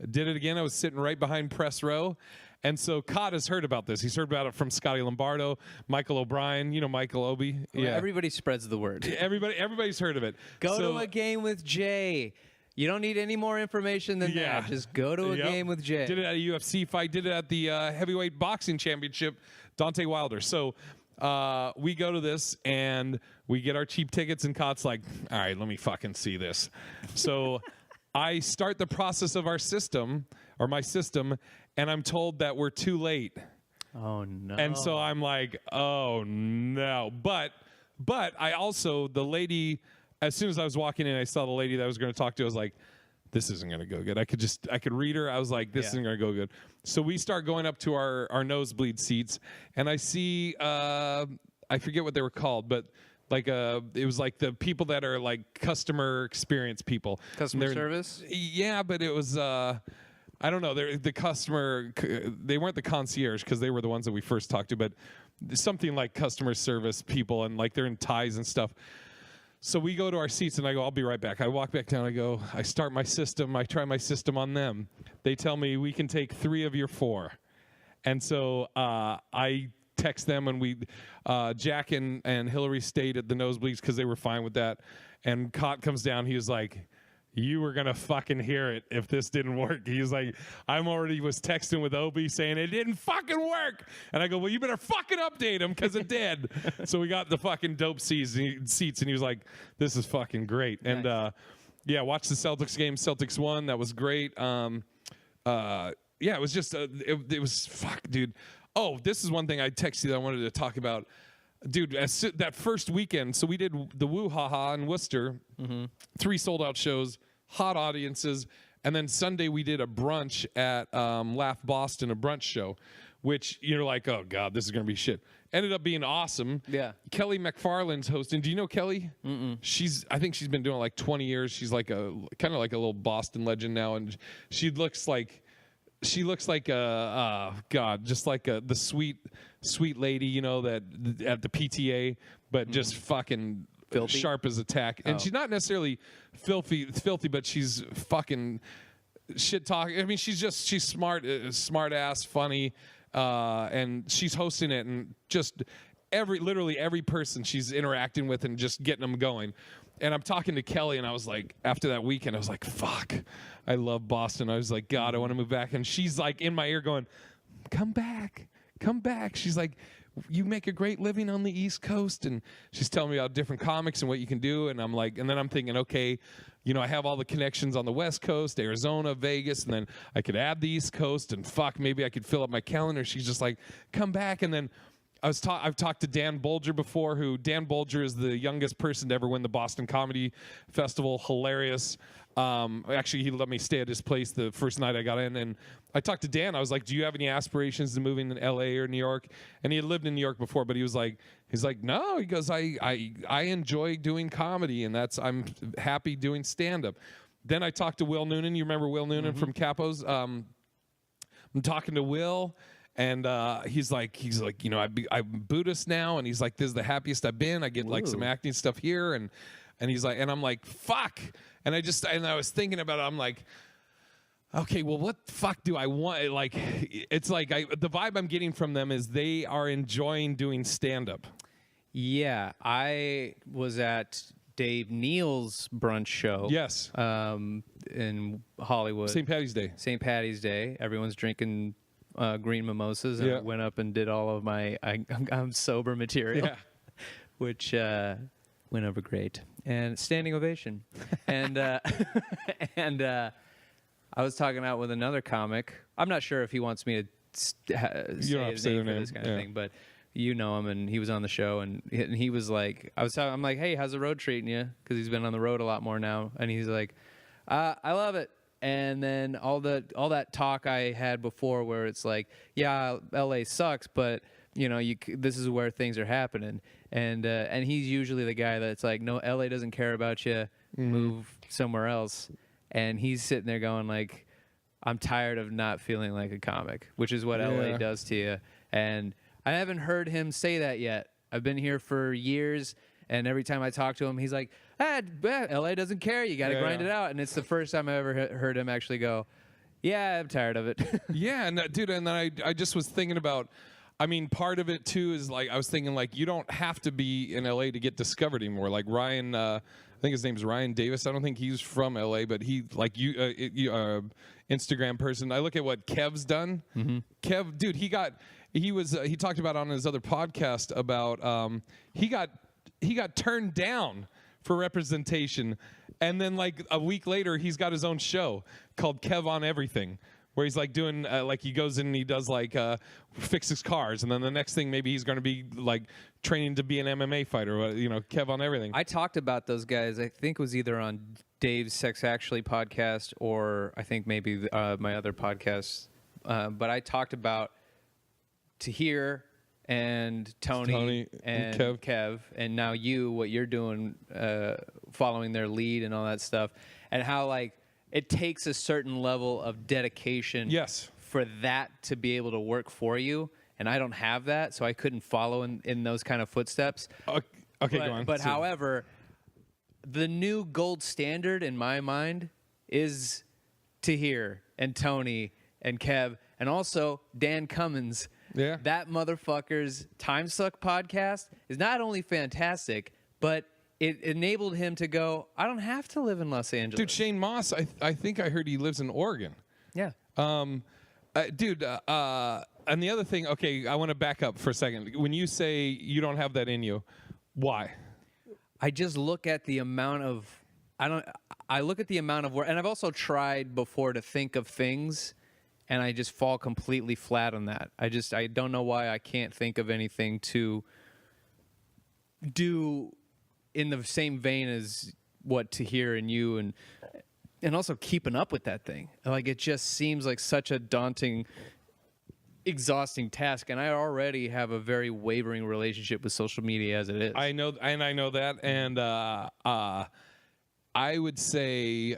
did it again. I was sitting right behind press row. And so Cott has heard about this. He's heard about it from Scotty Lombardo, Michael O'Brien, you know Michael Obi. Yeah. Everybody spreads the word. Everybody's heard of it. Go to a game with Jay. You don't need any more information than that. Just go to a game with Jay. Did it at a UFC fight. Did it at the heavyweight boxing championship, Deontay Wilder. So we go to this, and we get our cheap tickets, and Cott's like, all right, let me fucking see this. So I start the process of our system, or my system, and I'm told that we're too late. Oh, no. And so I'm like, oh, no. But I also, the lady... As soon as I was walking in, I saw the lady that I was going to talk to. I was like, this isn't going to go good. I could read her. I was like, this isn't going to go good. So we start going up to our nosebleed seats, and I see, I forget what they were called, but like it was like the people that are like customer experience people. Customer service? Yeah, but it was, I don't know. The customer, they weren't the concierge because they were the ones that we first talked to, but something like customer service people, and like they're in ties and stuff. So we go to our seats, and I go, I'll be right back. I walk back down. I start my system. I try my system on them. They tell me we can take 3 of your 4. And so I text them, and Jack and Hillary stayed at the nosebleeds because they were fine with that. And Cott comes down. He was like, you were going to fucking hear it if this didn't work. He was like, was texting with Obi saying it didn't fucking work. And I go, well, you better fucking update him because it did. So we got the fucking dope seats, and he was like, this is fucking great. Nice. And watch the Celtics game. Celtics won. That was great. It was just, it was, fuck, dude. Oh, this is one thing I texted you that I wanted to talk about. Dude, that first weekend, so we did the Woo Ha Ha in Worcester, 3 sold-out shows, hot audiences, and then Sunday we did a brunch at Laugh Boston, a brunch show, which you're like, oh, God, this is going to be shit. Ended up being awesome. Yeah. Kelly McFarland's hosting. Do you know Kelly? Mm-mm. I think she's been doing it like 20 years. She's like kind of like a little Boston legend now, and she looks like just like the sweet lady, you know, that at the PTA, but just fucking filthy? Sharp as a tack. And she's not necessarily filthy, but she's fucking shit talking. I mean, she's smart ass, funny, and she's hosting it, and just literally every person she's interacting with and just getting them going. And I'm talking to Kelly, and I was like, after that weekend, I was like, fuck, I love Boston. I was like, God, I want to move back. And she's like in my ear going, come back. She's like, you make a great living on the East Coast. And she's telling me about different comics and what you can do. And I'm like, and then I'm thinking, okay, I have all the connections on the West Coast, Arizona, Vegas, and then I could add the East Coast, and fuck, maybe I could fill up my calendar. She's just like, come back. And then I've talked to Dan Bolger before, Dan Bolger is the youngest person to ever win the Boston Comedy Festival. Hilarious. Actually, he let me stay at his place the first night I got in, and I talked to Dan. I was like, do you have any aspirations to moving to LA or New York? And he had lived in New York before, but he's like, no. He goes, I enjoy doing comedy, and I'm happy doing stand-up. Then I talked to Will Noonan. You remember Will Noonan from Capos? I'm talking to Will. And he's like, I'm Buddhist now, and he's like, this is the happiest I've been. I get like some acting stuff here, and he's like, and I'm like, fuck. And I was thinking about it. I'm like, okay, well, what the fuck do I want? Like, it's like the vibe I'm getting from them is they are enjoying doing stand-up. Yeah, I was at Dave Neal's brunch show. Yes. In Hollywood. St. Patty's Day. St. Patty's Day. Everyone's drinking green mimosas, and I went up and did all of my I'm sober material, which went over great, and standing ovation. And and I was talking out with another comic. I'm not sure if he wants me to say his name for this kind of thing, but you know him, and he was on the show, and he was like, I'm like, hey, how's the road treating you? Because he's been on the road a lot more now, and he's like, I love it. And then all that talk I had before, where it's like, yeah, LA sucks, but this is where things are happening. And he's usually the guy that's like, no, LA doesn't care about you. Move somewhere else. And he's sitting there going like, I'm tired of not feeling like a comic, which is what LA does to you. And I haven't heard him say that yet. I've been here for years. And every time I talk to him, he's like, LA doesn't care. You got to grind it out. And it's the first time I ever heard him actually go, yeah, I'm tired of it. Yeah. And dude, and then I just was thinking about, I mean, part of it too is like, I was thinking like, you don't have to be in LA to get discovered anymore. Like Ryan, I think his name's Ryan Davis. I don't think he's from LA, but he like Instagram person. I look at what Kev's done. Kev, dude, he talked about on his other podcast about, he got turned down for representation, and then like a week later he's got his own show called Kev on Everything, where he's like doing like he goes in and he does like fixes cars, and then the next thing maybe he's going to be like training to be an MMA fighter, Kev on Everything. I talked about those guys. I think it was either on Dave's Sex Actually podcast, or I think maybe my other podcast, but I talked about Tahir and Tony and Kev, and now what you're doing, following their lead and all that stuff, and how like it takes a certain level of dedication for that to be able to work for you, and I don't have that, so I couldn't follow in those kind of footsteps. Okay, go on. But however, the new gold standard in my mind is Tahir and Tony and Kev, and also Dan Cummins. Yeah. That motherfucker's Time Suck podcast is not only fantastic, but it enabled him to go, I don't have to live in Los Angeles. Dude, Shane Moss, I think I heard he lives in Oregon. Yeah. Dude, and the other thing, okay, I want to back up for a second. When you say you don't have that in you, why? I just look at the amount of, I look at the amount of work, and I've also tried before to think of things, and I just fall completely flat on that. I don't know why I can't think of anything to do in the same vein as what Tahir and you, and also keeping up with that thing. Like, it just seems like such a daunting, exhausting task, and I already have a very wavering relationship with social media as it is. I know that, and I would say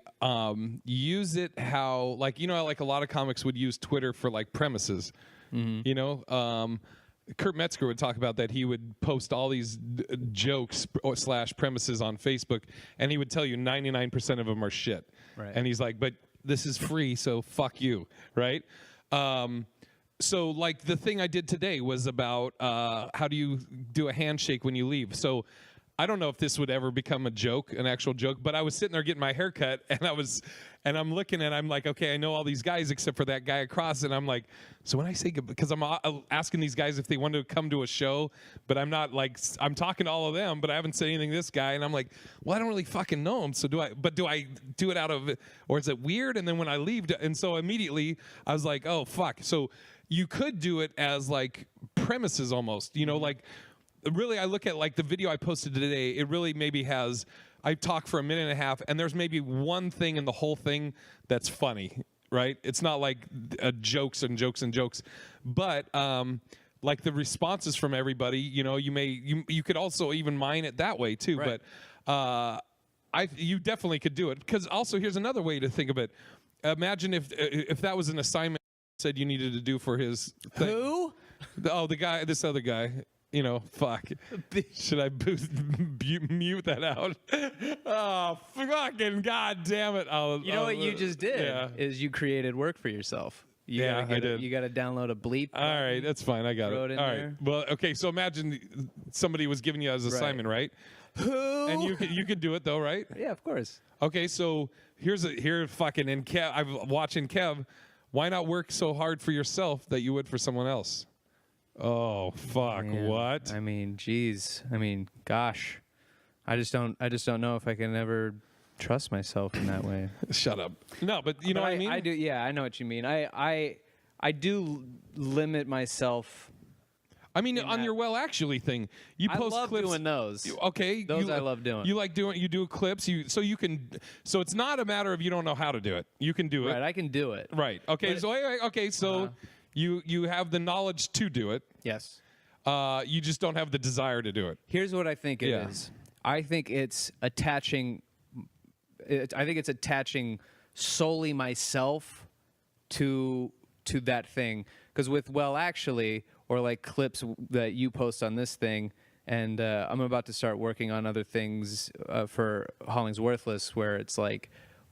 use it how, like, like a lot of comics would use Twitter for like premises. Kurt Metzger would talk about that. He would post all these jokes / premises on Facebook, and he would tell you 99% of them are shit. Right. And he's like, but this is free, so fuck you, right? So like the thing I did today was about how do you do a handshake when you leave. So I don't know if this would ever become a joke, an actual joke, but I was sitting there getting my hair cut, and I'm looking and I'm like, okay, I know all these guys except for that guy across, and I'm like, so when I say goodbye, because I'm asking these guys if they want to come to a show, but I'm not like, I'm talking to all of them, but I haven't said anything to this guy, and I'm like, well, I don't really fucking know him, so do I do it out of, or is it weird? And then when I leave, and so immediately I was like, oh, fuck. So you could do it as like premises almost, like, really, I look at like the video I posted today, it really maybe has, I talk for a minute and a half, and there's maybe one thing in the whole thing that's funny, right? It's not like jokes and jokes and jokes, but like the responses from everybody, you could also even mine it that way too. Right. But you definitely could do it, because also here's another way to think of it. Imagine if that was an assignment said you needed to do for his thing. Who? Oh, this other guy. Fuck. Should I mute that out? Oh, fucking goddamn it! What you just did is you created work for yourself. I did. You got to download a bleep. All right, that's fine. I got it. All right. There. Well, okay. So imagine somebody was giving you as an assignment, right? Who? And you can do it though, right? Yeah, of course. Okay, so here fucking in Kev. I'm watching Kev. Why not work so hard for yourself that you would for someone else? Oh fuck! Man, what? I mean, geez. I mean, gosh. I just don't know if I can ever trust myself in that way. Shut up. No, but you know what I mean. I do. Yeah, I know what you mean. I do limit myself. I mean, on your Well Actually thing, you post I love clips. doing those. Those I love doing. You like doing. You do clips. So it's not a matter of you don't know how to do it. You can do it. Right, I can do it. Right. Okay. So you have the knowledge to do it. Yes. You just don't have the desire to do it. Here's what I think it is. I think it's attaching. I think it's attaching solely myself to that thing. Because with Well Actually, or like clips that you post on this thing, and I'm about to start working on other things for HollingsWorthless, where it's like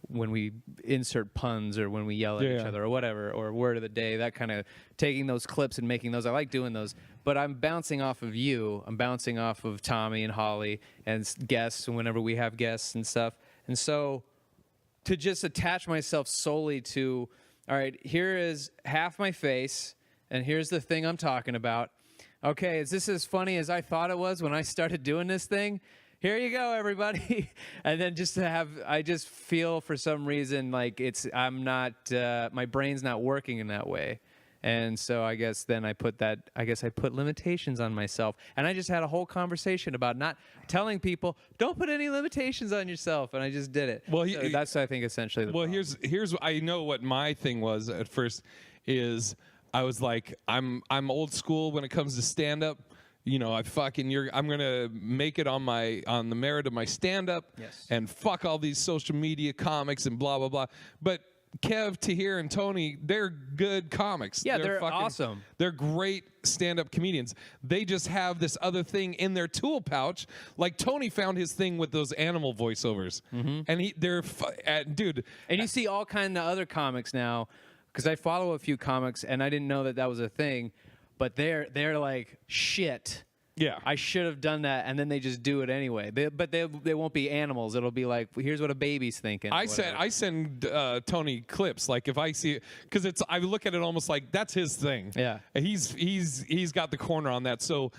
when we insert puns or when we yell at each other or whatever, or word of the day, that kind of taking those clips and making those. I like doing those, but I'm bouncing off of you. I'm bouncing off of Tommy and Holly and guests, and whenever we have guests and stuff. And so to just attach myself solely to, all right, here is half my face, and here's the thing I'm talking about. Okay, is this as funny as I thought it was when I started doing this thing? Here you go, everybody. And then just to have, I just feel for some reason like I'm not, my brain's not working in that way. And so I guess then I put limitations on myself. And I just had a whole conversation about not telling people, don't put any limitations on yourself. And I just did it. Well, so that's, I think, essentially the problem. Here's I know what my thing was at first is I was like, I'm old school when it comes to stand-up. I'm gonna make it on the merit of my stand-up, and fuck all these social media comics and blah blah blah. But Kev, Tahir, and Tony, they're good comics. Yeah, they're awesome. They're great stand-up comedians. They just have this other thing in their tool pouch. Like Tony found his thing with those animal voiceovers, and dude. And you see all kind of other comics now, because I follow a few comics, and I didn't know that was a thing. But they're like, shit. Yeah, I should have done that, and then they just do it anyway. But they won't be animals. It'll be like, here's what a baby's thinking. I send Tony clips, like if I see it, because I look at it almost like that's his thing. Yeah, he's got the corner on that. So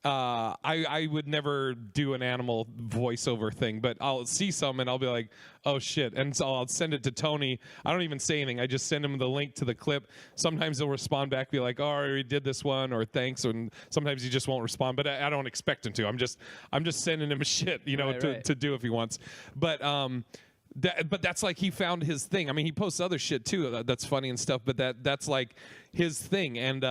I would never do an animal voiceover thing, but I'll see some and I'll be like, oh shit, and so I'll send it to Tony. I don't even say anything. I just send him the link to the clip. Sometimes he'll respond back, be like, oh, I already did this one, or thanks, and sometimes he just won't respond. But I don't expect him to. I'm just sending him shit, to do if he wants. But but that's like he found his thing. I mean, he posts other shit too that's funny and stuff, but that's like his thing. And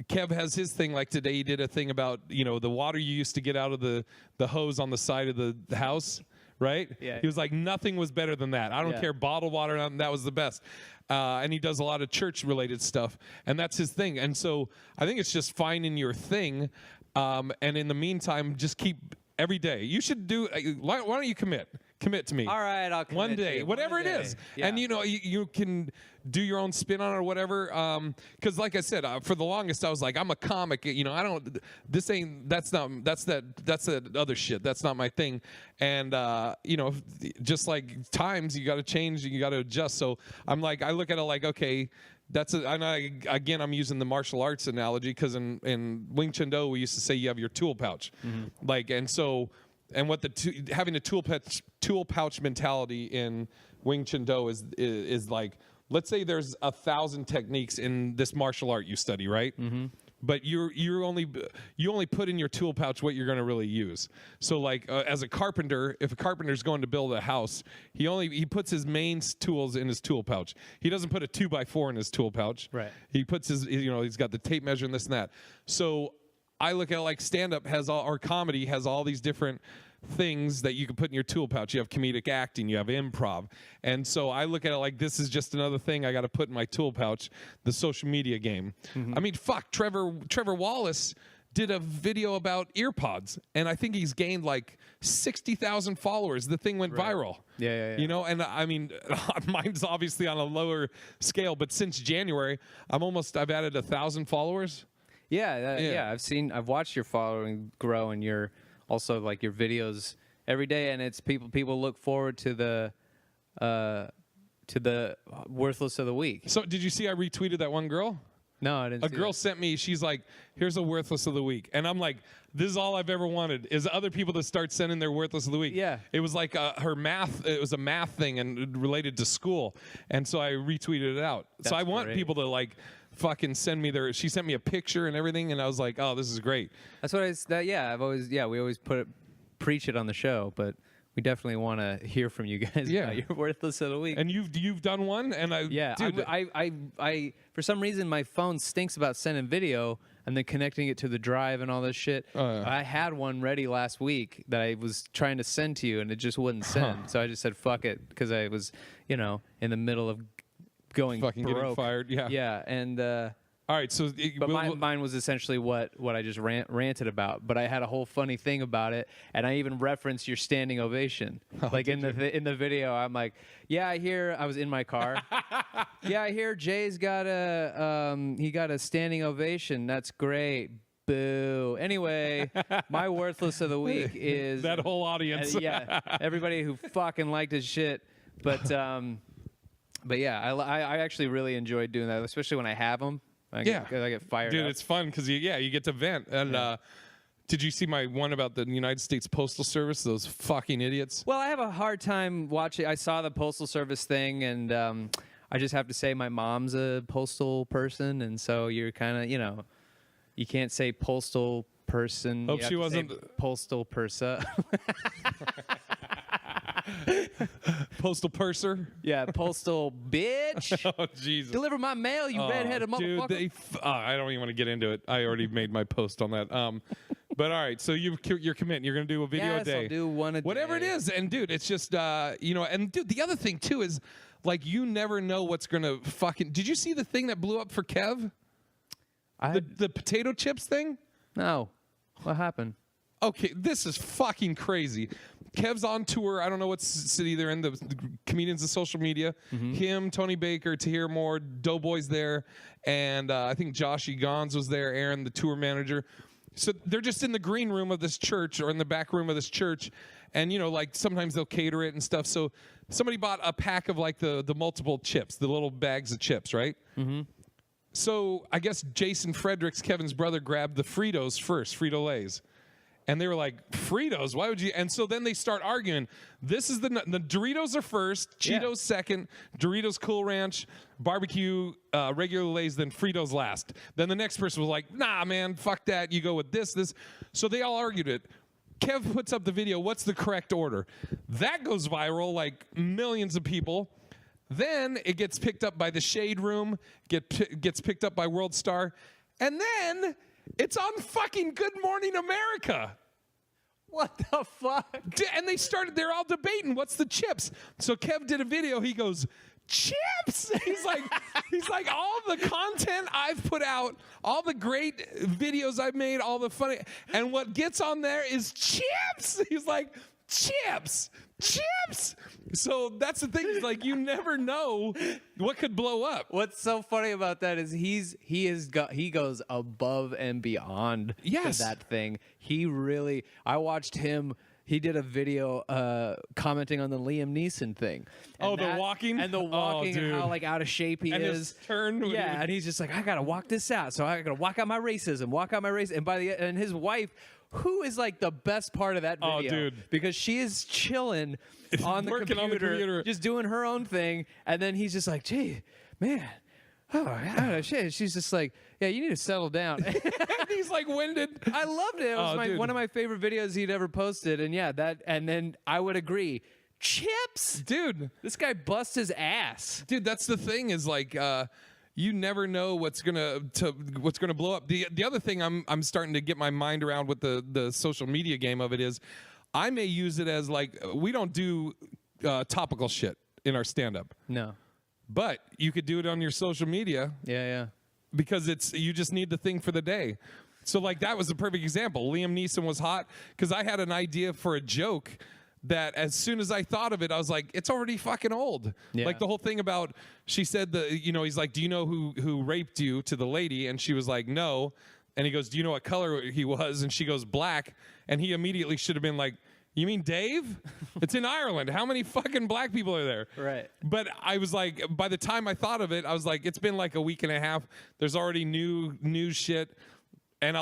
Kev has his thing. Like today he did a thing about, the water you used to get out of the hose on the side of the house, right? Yeah. He was like, nothing was better than that. I don't care, bottled water, that was the best. And he does a lot of church-related stuff, and that's his thing. And so I think it's just finding your thing, and in the meantime, just keep every day. You should do. Why don't you commit? Commit to me. All right, I'll commit one to day, you. whatever One it day. is. Yeah. And you can do your own spin on it or whatever. Because like I said, for the longest I was like, I'm a comic. I don't. That's that other shit. That's not my thing. And just like times, you got to change. You got to adjust. So I'm like, I look at it like, okay. Again, I'm using the martial arts analogy because in Wing Chun Do we used to say you have your tool pouch, what having a tool pouch mentality in Wing Chun Do is like, let's say there's 1,000 techniques in this martial art you study, right? Mm-hmm. But you only put in your tool pouch what you're going to really use. So like as a carpenter, if a carpenter's going to build a house, he puts his main tools in his tool pouch. He doesn't put a 2x4 in his tool pouch. Right. He puts he's got the tape measure and this and that. So I look at it like stand-up or comedy has all these different things that you can put in your tool pouch. You have comedic acting, you have improv. And so I look at it like this is just another thing I got to put in my tool pouch, the social media game. Mm-hmm. I mean, fuck, Trevor Wallace did a video about earpods, and I think he's gained like 60,000 followers. The thing went viral. Yeah. And I mean, mine's obviously on a lower scale, but since January, I've added 1,000 followers. Yeah. I've watched your following grow, and your also like your videos every day, and it's people look forward to the worthless of the week. So did you see I retweeted that one girl? No, I didn't. A girl sent me, she's like, here's a worthless of the week. And I'm like, this is all I've ever wanted, is other people to start sending their worthless of the week. Yeah. It was like her math, it was a math thing and related to school. And so I retweeted it out. So I want people to like fucking send me she sent me a picture and everything. And I was like, oh, this is great. That's what we always preach it on the show, but we definitely want to hear from you guys. Yeah. About your worthless of the week. And you've done one, and I for some reason my phone stinks about sending video and then connecting it to the drive and all this shit. I had one ready last week that I was trying to send to you, and it just wouldn't send. So I just said fuck it, because I was in the middle of going fucking broke. getting fired. Yeah. And all right, so mine was essentially what I just ranted about, but I had a whole funny thing about it, and I even referenced your standing ovation. Like in the video, I'm like, I was in my car. I hear Jay's got a standing ovation. That's great. Boo. Anyway, my worthless of the week is that whole audience. Everybody who fucking liked his shit, but I actually really enjoyed doing that, especially when I have them. I get fired Dude, up. it's fun because you get to vent. And did you see my one about the United States Postal Service? Those fucking idiots. Well, I have a hard time watching. I saw the Postal Service thing, and I just have to say my mom's a postal person, and so you're kind of, you can't say postal person. Hope she wasn't postal persa. Postal purser. Yeah, postal bitch. Oh, Jesus. Deliver my mail, you redheaded motherfucker. Dude, I don't even want to get into it. I already made my post on that. But all right, so you're committing. You're going to do a video a day. I'll do one a day. Whatever it is. And, dude, it's just, and, dude, the other thing, too, is, like, you never know what's going to fucking... Did you see the thing that blew up for Kev? The potato chips thing? No. What happened? Okay, this is fucking crazy. Kev's on tour. I don't know what city they're in. The comedians of social media. Mm-hmm. Him, Tony Baker, Tahir Moore, Doughboy's there. And I think Josh Egan's was there, Aaron, the tour manager. So they're just in the green room of this church or in the back room of this church. And, like sometimes they'll cater it and stuff. So somebody bought a pack of like the multiple chips, the little bags of chips, right? Mm-hmm. So I guess Jason Fredericks, Kevin's brother, grabbed the Fritos first, Frito-Lays. And they were like, Fritos, why would you? And so then they start arguing. This is the Doritos are first, Cheetos second, Doritos Cool Ranch, barbecue, regular Lays, then Fritos last. Then the next person was like, nah, man, fuck that. You go with this. So they all argued it. Kev puts up the video. What's the correct order? That goes viral, like millions of people. Then it gets picked up by the Shade Room, gets picked up by World Star. And then... it's on fucking Good Morning America. What the fuck? And they're all debating what's the chips. So Kev did a video. He goes, chips? He's like, all the content I've put out, all the great videos I've made, all the funny, and what gets on there is chips. He's like, chips. chips. So that's the thing. Is like you never know what could blow up. What's so funny about that is he goes above and beyond Yes. to that thing. I watched him. He did a video commenting on the Liam Neeson thing. Oh, the walking? And the Oh, walking and how dude. like out of shape he And is. his turn when he Yeah, would- and he's just like, I gotta walk this out. So I gotta walk out my racism, and his wife, who is like the best part of that video. Oh, dude. Because she is chilling on the Working on the computer. just doing her own thing, and then he's just like, gee, man. Oh, yeah, shit. She's just like, yeah, you need to settle down. He's like winded. I loved it. It was Oh, dude. one of my favorite videos he'd ever posted. And yeah, and then I would agree. Chips? Dude, This guy busts his ass. that's the thing is like you never know what's gonna blow up. The other thing I'm starting to get my mind around with the social media game of it is I may use it as like we don't do topical shit in our stand up. No. But you could do it on your social media Yeah. because you just need the thing for the day. So like that was a perfect example. Liam Neeson was hot because I had an idea for a joke that as soon as I thought of it, I was like, it's already fucking old. Yeah. Like the whole thing about she said he's like, do you know who raped you to the lady? And she was like, no. And he goes, do you know what color he was? And she goes, black. And he immediately should have been like, you mean Dave? It's in Ireland. How many fucking black people are there? Right. But I was like, by the time I thought of it, I was like, it's been like a week and a half. There's already new shit. And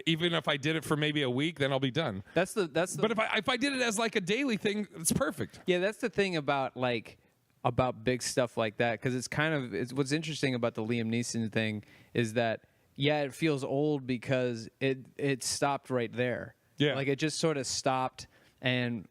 even if I did it for maybe a week, then I'll be done. That's the But if I did it as like a daily thing, it's perfect. Yeah, that's the thing about big stuff like that, because it's what's interesting about the Liam Neeson thing is that it feels old because it stopped right there. Yeah. Like it just sort of stopped, and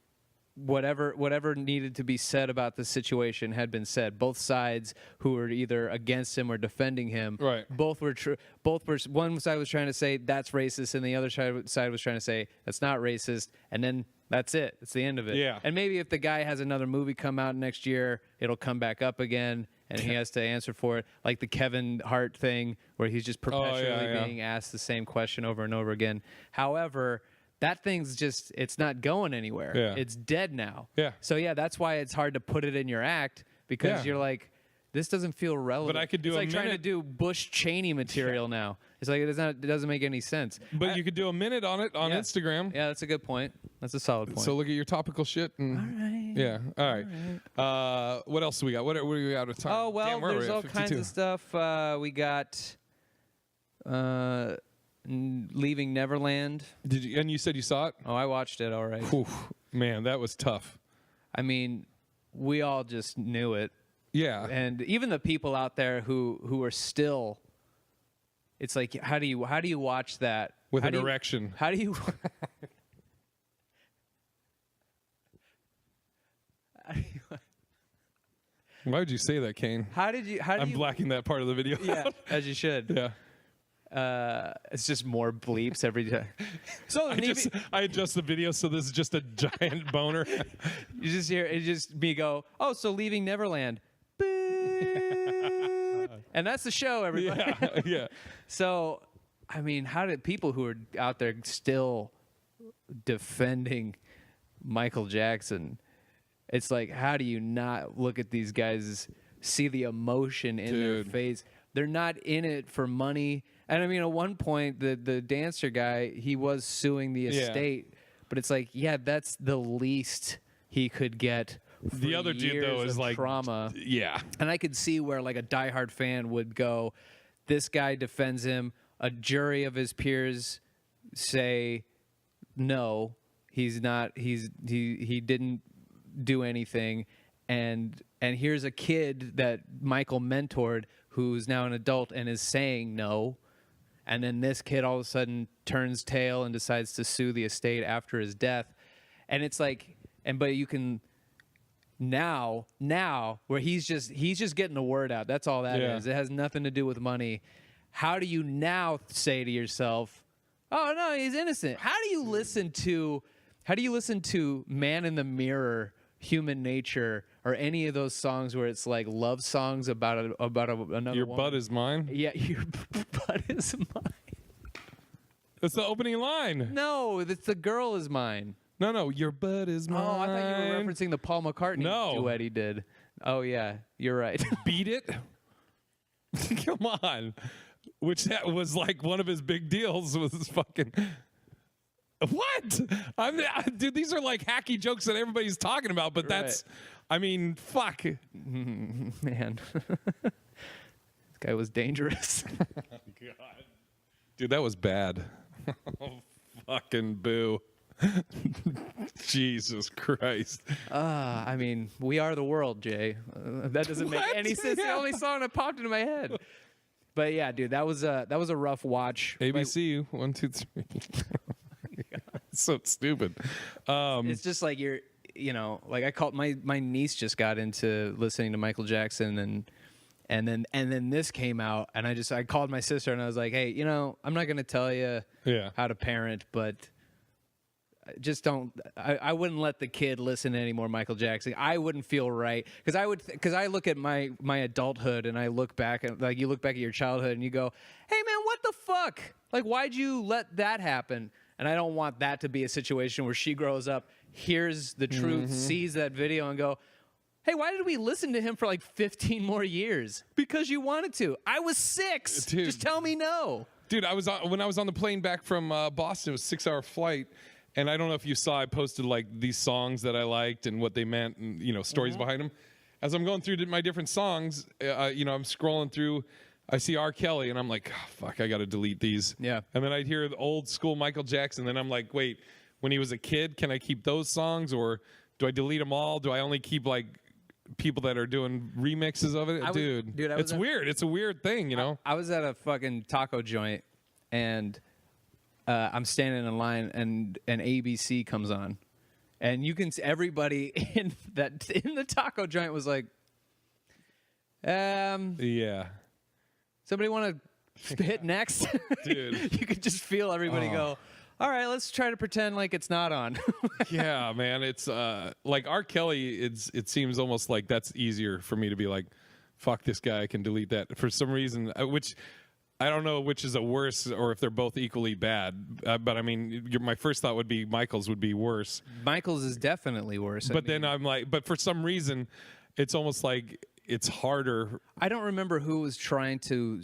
whatever needed to be said about the situation had been said. Both sides who were either against him or defending him, Right. Both were true. Both were. One side was trying to say that's racist, and the other side was trying to say that's not racist, and then that's it. It's the end of it. Yeah. And maybe if the guy has another movie come out next year, it'll come back up again, and he has to answer for it, like the Kevin Hart thing, where he's just perpetually being asked the same question over and over again. However, that thing's it's not going anywhere. Yeah. It's dead now. Yeah. So yeah, that's why it's hard to put it in your act, because Yeah. you're like, this doesn't feel relevant. But I could do it's a like trying to minute- do Bush Cheney material now. It's like it doesn't make any sense. But you could do a minute on it on Yeah. Instagram. Yeah, that's a good point. That's a solid point. So look at your topical shit. And, all right. Yeah. All right. What else do we got? What are we out of time? Oh, well, Damn, where are there's we at? all kinds 52. of stuff. We got Leaving Neverland. Did you? And you said you saw it? Oh, I watched it. All right. Whew, man, that was tough. I mean, we all just knew it. Yeah. And even the people out there who are still, it's like, how do you watch that With how an do you- erection. How do you? Why would you say that, Kane? How did you? How do I'm you? blacking that part of the video. Yeah, as you should. Yeah. It's just more bleeps every time. So I adjust the video so this is just a giant boner. you just hear it, just me go, oh, so Leaving Neverland. Boop. And that's the show, everybody. Yeah. Yeah. So, I mean, how did people who are out there still defending Michael Jackson? It's like, how do you not look at these guys, see the emotion in their Dude. face? They're not in it for money. And I mean, at one point, the dancer guy, he was suing the estate. But it's like, yeah, that's the least he could get. For The other dude, though, years is of like, trauma. yeah. And I could see where like a diehard fan would go, this guy defends him. A jury of his peers say, no, he's not. He didn't do anything. And here's a kid that Michael mentored who's now an adult and is saying no. And then this kid all of a sudden turns tail and decides to sue the estate after his death. And it's like, but you can now where he's just getting the word out. That's all that is. It has nothing to do with money. How do you now say to yourself, oh no, he's innocent? How do you listen to Man in the Mirror, Human Nature, or any of those songs where it's like love songs about another Your woman? butt is mine. Yeah, your butt is mine. That's the opening line. No, it's the girl is mine. No, your butt is mine. Oh, I thought you were referencing the Paul McCartney No. duet he did. Oh yeah, you're right. Beat It. Come on. Which that was like one of his big deals was fucking. What? Dude, these are like hacky jokes that everybody's talking about, but that's, I mean, fuck. Man, this guy was dangerous. God. Dude, that was bad. Oh, fucking boo. Jesus Christ. I mean, we are the world, Jay. That doesn't make What? any sense. Yeah. The only song that popped into my head. But yeah, dude, that was a rough watch. ABC 1, 2, 3. So stupid. It's just like like I called my niece just got into listening to Michael Jackson and then this came out and I called my sister and I was like, hey, I'm not gonna tell you how to parent, but just don't. I wouldn't let the kid listen to any more Michael Jackson. I wouldn't feel right because I look at my adulthood and I look back at you look back at your childhood and you go, hey man, what the fuck? Like, why'd you let that happen? And I don't want that to be a situation where she grows up, hears the truth, sees that video, and go, hey, why did we listen to him for like 15 more years? Because you wanted to. I was 6. Dude. Just tell me no. Dude, when I was on the plane back from Boston, it was a 6-hour flight. And I don't know if you saw, I posted like these songs that I liked and what they meant and, stories behind them. As I'm going through my different songs, I'm scrolling through, I see R. Kelly and I'm like, oh, fuck, I got to delete these. Yeah. And then I'd hear the old school Michael Jackson. Then I'm like, wait, when he was a kid, can I keep those songs or do I delete them all? Do I only keep like people that are doing remixes of it? Dude, it's weird. It's a weird thing, I was at a fucking taco joint and I'm standing in line and ABC comes on, and you can see everybody in the taco joint was like, yeah. Somebody want to hit next? Dude. You could just feel everybody go, all right, let's try to pretend like it's not on. Yeah, man. It's like R. Kelly, it seems almost like that's easier for me to be like, fuck this guy, I can delete that for some reason, which I don't know which is a worse or if they're both equally bad. But I mean, my first thought would be Michael's would be worse. Michael's is definitely worse. But then I'm like, but for some reason, it's almost like it's harder. I don't remember who was trying to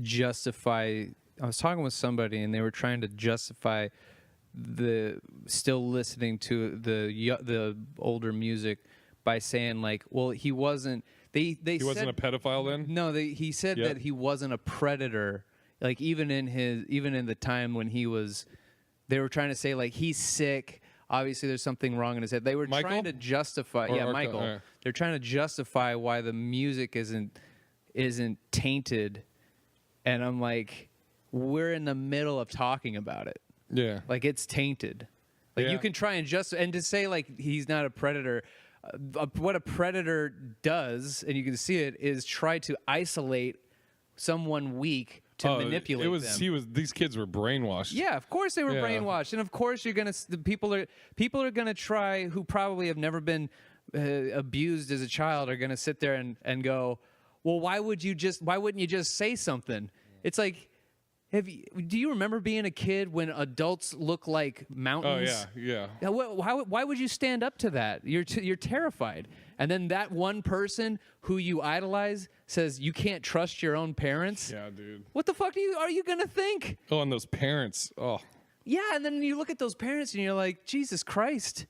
justify. I was talking with somebody and they were trying to justify the still listening to the older music by saying like, well, he wasn't. He wasn't a pedophile then? No, he said that he wasn't a predator. Like even in the time when he was, they were trying to say like he's sick. Obviously, there's something wrong in his head. They were trying to justify. Michael. They're trying to justify why the music isn't tainted. And I'm like, we're in the middle of talking about it. Yeah, like it's tainted. Like you can try and to say like he's not a predator. What a predator does, and you can see it, is try to isolate someone weak to manipulate them. These kids were brainwashed. Yeah, of course they were brainwashed, and of course people are gonna try who probably have never been abused as a child are gonna sit there and go, well, why wouldn't you just say something? It's like, do you remember being a kid when adults look like mountains? Oh yeah. Why would you stand up to that? You're terrified. And then that one person who you idolize says you can't trust your own parents. Yeah, dude. What the fuck are you gonna think? Oh, and those parents. Oh. Yeah, and then you look at those parents and you're like, Jesus Christ.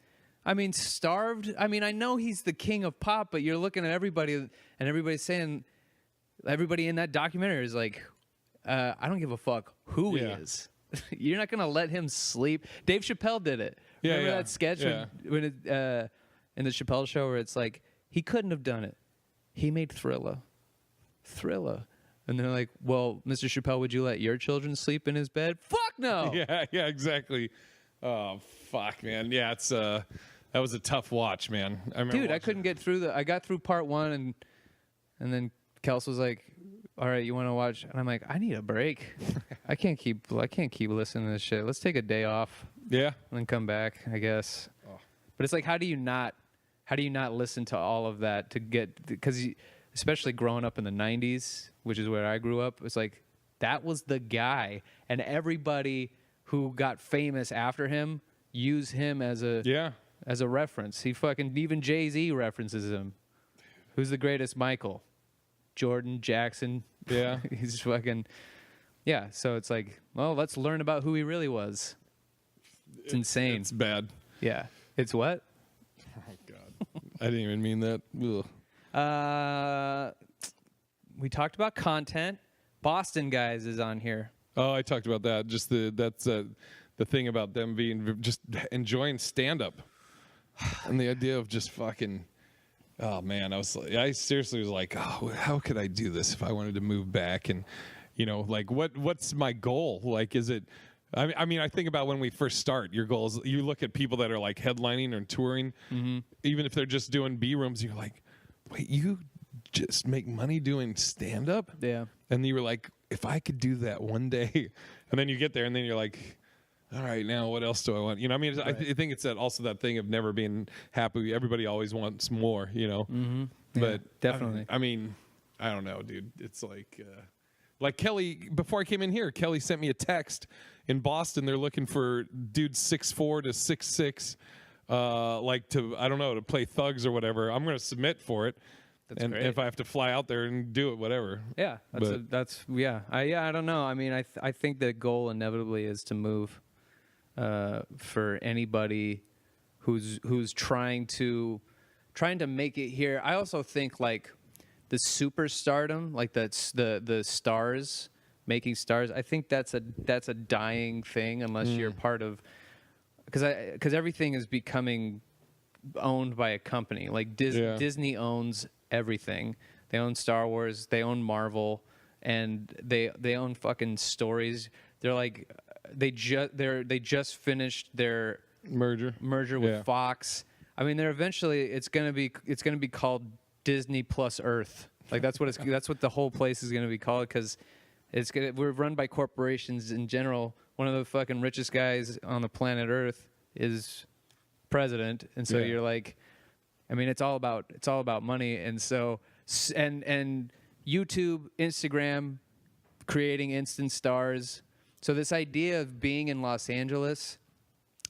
I mean, starved. I mean, I know he's the king of pop, but you're looking at everybody and everybody's saying, everybody in that documentary is like, I don't give a fuck who he is. You're not going to let him sleep. Dave Chappelle did it. Remember that sketch when in the Chappelle show where it's like, he couldn't have done it. He made Thriller. And they're like, well, Mr. Chappelle, would you let your children sleep in his bed? Fuck no. Yeah, exactly. Oh, fuck, man. Yeah, it's that was a tough watch, man. I couldn't get through I got through part 1 and then Kels was like, all right, you want to watch? And I'm like, I need a break. I can't keep listening to this shit. Let's take a day off. Yeah. And then come back, I guess. Oh. But it's like, how do you not listen to all of that to get, because especially growing up in the 90s, which is where I grew up, it's like, that was the guy. And everybody who got famous after him use him as a reference. He fucking even Jay-Z references him. Who's the greatest Michael? Jordan, Jackson. Yeah. He's fucking so it's like, well, let's learn about who he really was. It's insane. It's bad. Yeah. It's what? Oh God. I didn't even mean that. Ugh. We talked about content. Boston Guys is on here. Oh, I talked about that. Just that's the thing about them being just enjoying stand up. And the idea of just fucking, oh man, I seriously was like, oh, how could I do this if I wanted to move back? And, you know, like what's my goal? Like, is it, I mean, I think about when we first start, your goals, you look at people that are like headlining or touring, even if they're just doing B rooms, you're like, wait, you just make money doing stand up? Yeah. And you were like, if I could do that one day, and then you get there and then you're like, all right, now what else do I want? You know, I mean, right. I think it's also that thing of never being happy. Everybody always wants more, you know. Mm-hmm. Yeah, but definitely. I mean, I don't know, dude. It's like Kelly. Before I came in here, Kelly sent me a text. In Boston, they're looking for dudes 6'4" to 6'6", like to play thugs or whatever. I'm going to submit for it. That's and great. if I have to fly out there and do it, whatever. Yeah, I don't know. I mean, I think the goal inevitably is to move. For anybody who's trying to make it here. I also think like the superstardom, like that's the stars making stars. I think that's a dying thing unless you're part of, because everything is becoming owned by a company. Like Disney owns everything. They own Star Wars, they own Marvel, and they own fucking stories. They're like they just finished their merger with Fox. I mean, they're eventually it's gonna be called Disney Plus Earth. Like that's what the whole place is gonna be called, because we're run by corporations in general. One of the fucking richest guys on the planet Earth is president, and so you're like, I mean, it's all about money, and so and YouTube, Instagram, creating instant stars. So this idea of being in Los Angeles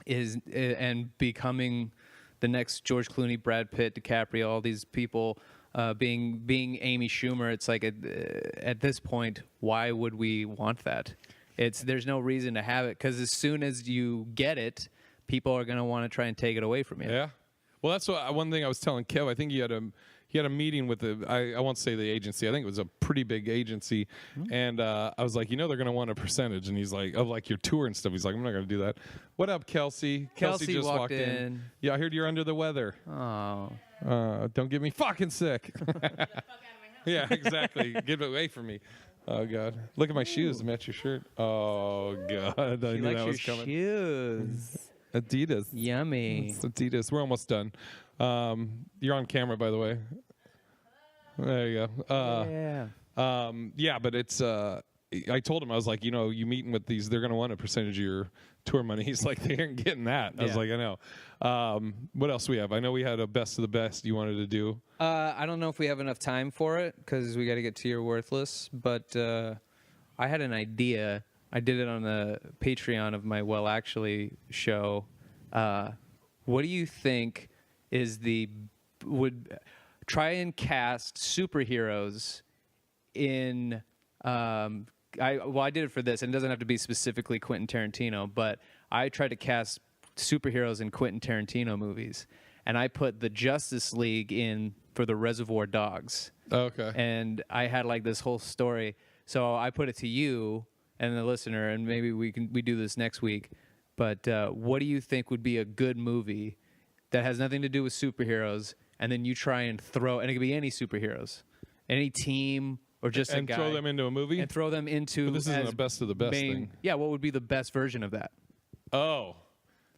and becoming the next George Clooney, Brad Pitt, DiCaprio, all these people, being Amy Schumer, it's like at this point, why would we want that? There's no reason to have it, because as soon as you get it, people are going to want to try and take it away from you. Yeah. Well, that's one thing I was telling Kev. I think he had a meeting with I won't say the agency. I think it was a pretty big agency. And I was like, they're going to want a percentage. And he's like, of like your tour and stuff. He's like, I'm not going to do that. What up, Kelsey? Kelsey just walked in. Yeah, I heard you're under the weather. Oh. Don't get me fucking sick. Yeah, exactly. Get away from me. Oh, God. Look at my shoes. Match your shirt. Oh, God. I knew that was coming. Shoes. Adidas. Yummy. It's Adidas. We're almost done. You're on camera, by the way. There you go. Yeah, but it's. I told him, I was like, you meeting with these, they're going to want a percentage of your tour money. He's like, they aren't getting that. I was like, I know. What else we have? I know we had a best of the best you wanted to do. I don't know if we have enough time for it, because we got to get to your Worthless. But I had an idea. I did it on the Patreon of my Well Actually show. What do you think would try and cast superheroes in? I did it for this, and it doesn't have to be specifically Quentin Tarantino, but I tried to cast superheroes in Quentin Tarantino movies, and I put the Justice League in for the Reservoir Dogs. Okay. And I had like this whole story, so I put it to you and the listener, and maybe we do this next week. But what do you think would be a good movie that has nothing to do with superheroes, and then you try and throw, and it could be any superheroes, any team, or just a guy, throw them into a movie, and throw them into. But this isn't a best of the best thing. Yeah, what would be the best version of that? Oh.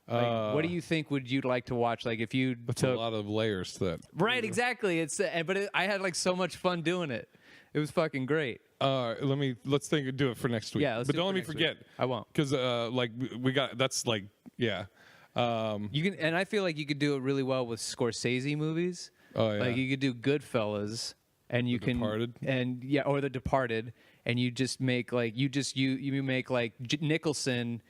What do you think would you like to watch? Like if you That's a lot of layers to that. Right, exactly. I had like so much fun doing it. It was fucking great. Let's do it for next week. Yeah, but don't let me forget. I won't. Because we got that's like yeah. You can, and I feel like you could do it really well with Scorsese movies. Oh yeah. Like you could do Goodfellas, and you can Departed. And yeah, or The Departed, and you just make like you make like Nicholson's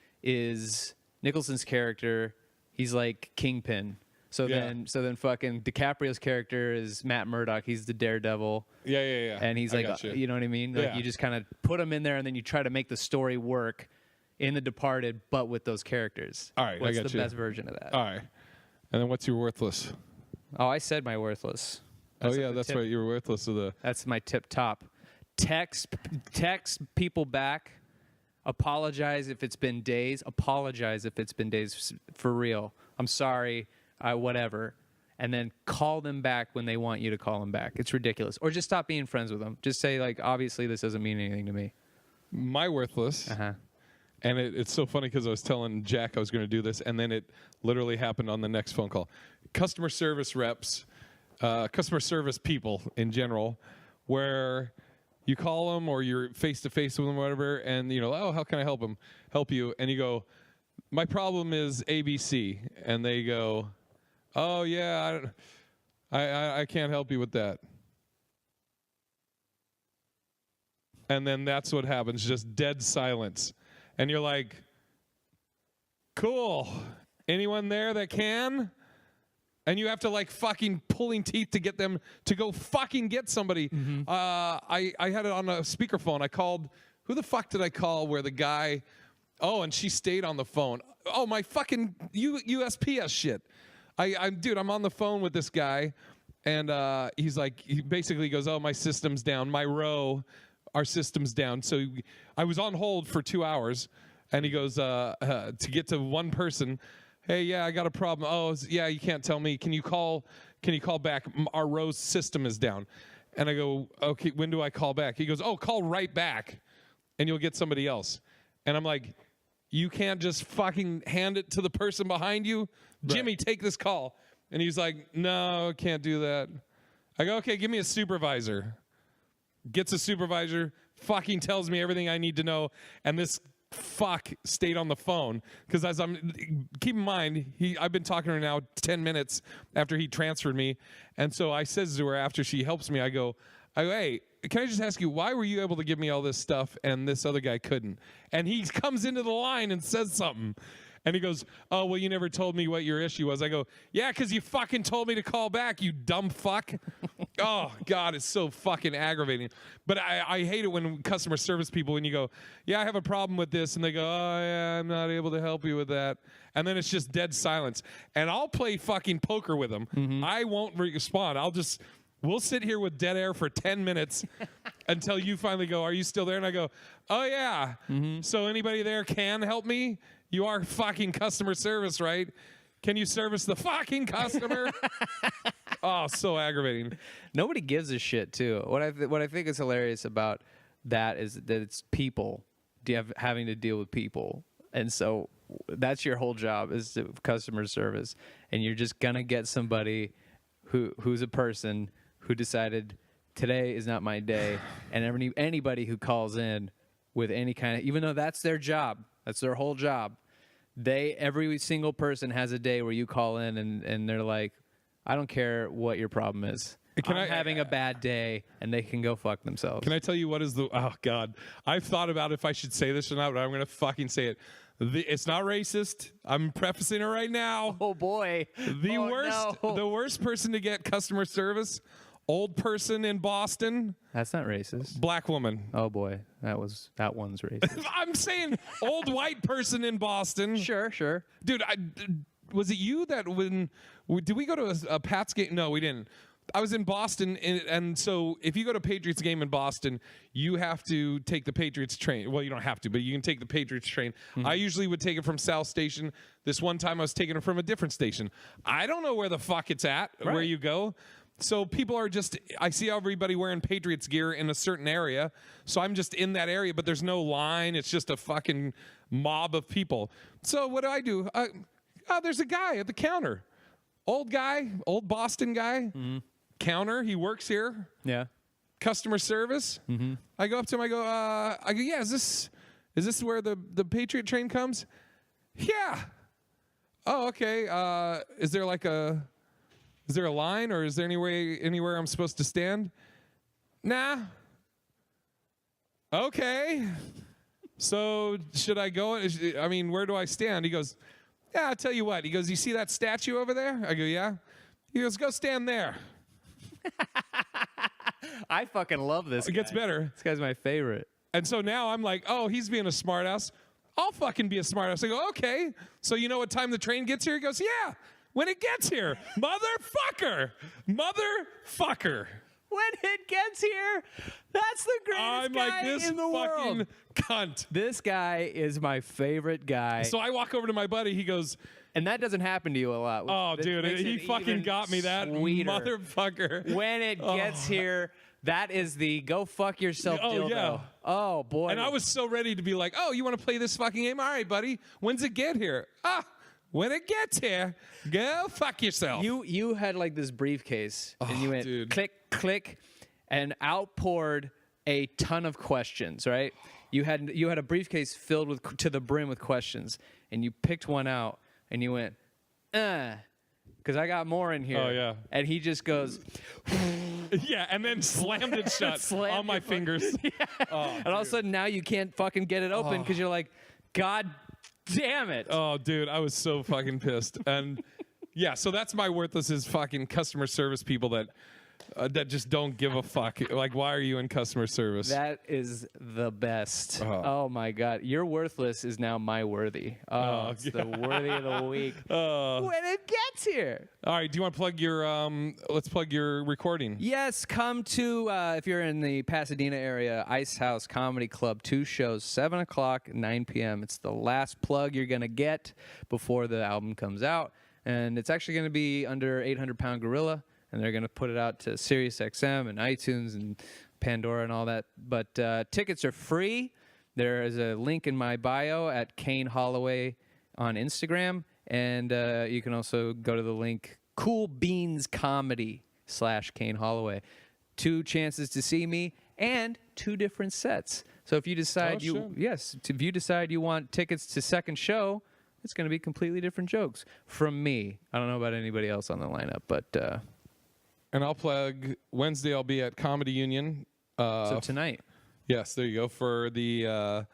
character He's like Kingpin. So then fucking DiCaprio's character is Matt Murdock. He's the Daredevil. Yeah. And he's like, you know what I mean? Like you just kind of put him in there, and then you try to make the story work in The Departed, but with those characters. All right, what's I got the best version of that? All right. And then what's your worthless? Oh, I said my worthless. That's right. You were worthless of the. That's my tip top. Text people back. Apologize if it's been days. Apologize if it's been days. For real. I'm sorry. Whatever. And then call them back when they want you to call them back. It's ridiculous. Or just stop being friends with them. Just say, like, obviously this doesn't mean anything to me. My worthless. And it's so funny because I was telling Jack I was going to do this, and then it literally happened on the next phone call. Customer service reps, customer service people in general, where you call them or you're face-to-face with them or whatever, and, oh, how can I help you? And you go, my problem is ABC. And they go, oh, yeah, I can't help you with that. And then that's what happens, just dead silence. And you're like, cool. Anyone there that can? And you have to like fucking pulling teeth to get them to go fucking get somebody. Mm-hmm. I had it on a speakerphone. I called, who the fuck did I call where the guy, and she stayed on the phone. Oh, my fucking USPS shit. Dude, I'm on the phone with this guy, and he's like, he basically goes, oh, my system's down. My row, our system's down. So I was on hold for 2 hours, and he goes, to get to one person, hey, yeah, I got a problem. Oh, yeah, you can't tell me. Can you call back? Our row system is down. And I go, okay, when do I call back? He goes, oh, call right back, and you'll get somebody else. And I'm like, you can't just fucking hand it to the person behind you? Right. Jimmy, take this call. And he's like, no, I can't do that. I go, okay, give me a supervisor. Gets a supervisor, fucking tells me everything I need to know, and this fuck stayed on the phone. Because keep in mind, I've been talking to her now 10 minutes after he transferred me, and so I says to her after she helps me, I go, hey, can I just ask you, why were you able to give me all this stuff and this other guy couldn't? And he comes into the line and says something. And he goes, oh, well, you never told me what your issue was. I go, yeah, because you fucking told me to call back, you dumb fuck. Oh, God, it's so fucking aggravating. But I hate it when customer service people, when you go, yeah, I have a problem with this. And they go, oh, yeah, I'm not able to help you with that. And then it's just dead silence. And I'll play fucking poker with them. Mm-hmm. I won't respond. We'll sit here with dead air for 10 minutes until you finally go, are you still there? And I go, oh, yeah. Mm-hmm. So anybody there can help me? You are fucking customer service, right? Can you service the fucking customer? Oh, so aggravating. Nobody gives a shit, too. What I think is hilarious about that is that it's people having to deal with people. And so that's your whole job is customer service. And you're just going to get somebody who's a person who decided today is not my day. And anybody who calls in with any kind of, even though that's their job, that's their whole job, every single person has a day where you call in and they're like, I don't care what your problem is. I'm having a bad day, and they can go fuck themselves. Can I tell you what is oh, God. I've thought about if I should say this or not, but I'm going to fucking say it. It's not racist. I'm prefacing it right now. Oh, boy. The worst person to get customer service, old person in Boston. That's not racist. Black woman. Oh, boy. That one's racist. I'm saying old white person in Boston. Sure. Dude, was it you that did we go to a Pats game? No, we didn't. I was in Boston, and so if you go to Patriots game in Boston, you have to take the Patriots train. Well, you don't have to, but you can take the Patriots train. Mm-hmm. I usually would take it from South Station. This one time I was taking it from a different station. I don't know where the fuck it's at, right, where you go. So people are I see everybody wearing Patriots gear in a certain area. So I'm just in that area, but there's no line. It's just a fucking mob of people. So what do? There's a guy at the counter. Old Boston guy. Mm-hmm. Counter, he works here. Yeah. Customer service. Mm-hmm. I go up to him. I go, yeah. Is this where the Patriot train comes? Yeah. Oh, okay. Is there a line, or is there anywhere I'm supposed to stand? Nah. Okay. So should I go? I mean, where do I stand? He goes, Yeah, I'll tell you what. He goes, you see that statue over there? I go, yeah. He goes, go stand there. I fucking love this It guy. gets better. This guy's my favorite. And so now I'm like, oh, he's being a smartass. I'll fucking be a smartass. I go, okay. So you know what time the train gets here? He goes, yeah, when it gets here. Motherfucker. Motherfucker. When it gets here, that's the greatest I'm guy like, this in the fucking world. cunt. This guy is my favorite guy. So I walk over to my buddy. He goes, And that doesn't happen to you a lot. oh, This dude, makes he it fucking even got me that sweeter. motherfucker. When it gets here, that is the go fuck yourself Oh, dildo. yeah. Oh, boy. And I was so ready to be like, oh, you want to play this fucking game? All right, buddy. When's it get here? When it gets here, go fuck yourself. You had like this briefcase, and you went dude. click, click, and outpoured a ton of questions, right? You had a briefcase filled with to the brim with questions, and you picked one out, and you went, because I got more in here. Oh, yeah. And he just goes, Yeah, and then slammed it shut Slammed on my your fucking- fingers. and all of a sudden now you can't fucking get it open because you're like, God damn it. Oh, dude, I was so fucking pissed. And yeah, so that's my worthless is fucking customer service people that just don't give a fuck. Like, why are you in customer service? That is the best. Oh. Oh my God. Your worthless is now my worthy. Oh, it's the worthy of the week. When it gets here. All right, do you want to plug your let's plug your recording? Yes, come to, if you're in the Pasadena area, Ice House Comedy Club, 2 shows, 7 o'clock, 9 p.m. It's the last plug you're going to get before the album comes out. And it's actually going to be under 800 Pound Gorilla. And they're going to put it out to SiriusXM and iTunes and Pandora and all that. But tickets are free. There is a link in my bio at Kane Holloway on Instagram. And you can also go to the link Cool Beans Comedy /Kane Holloway. 2 chances to see me and 2 different sets. So if you decide if you decide you want tickets to second show, it's going to be completely different jokes from me. I don't know about anybody else on the lineup, but And I'll plug Wednesday. I'll be at Comedy Union. so tonight. Yes, there you go for the.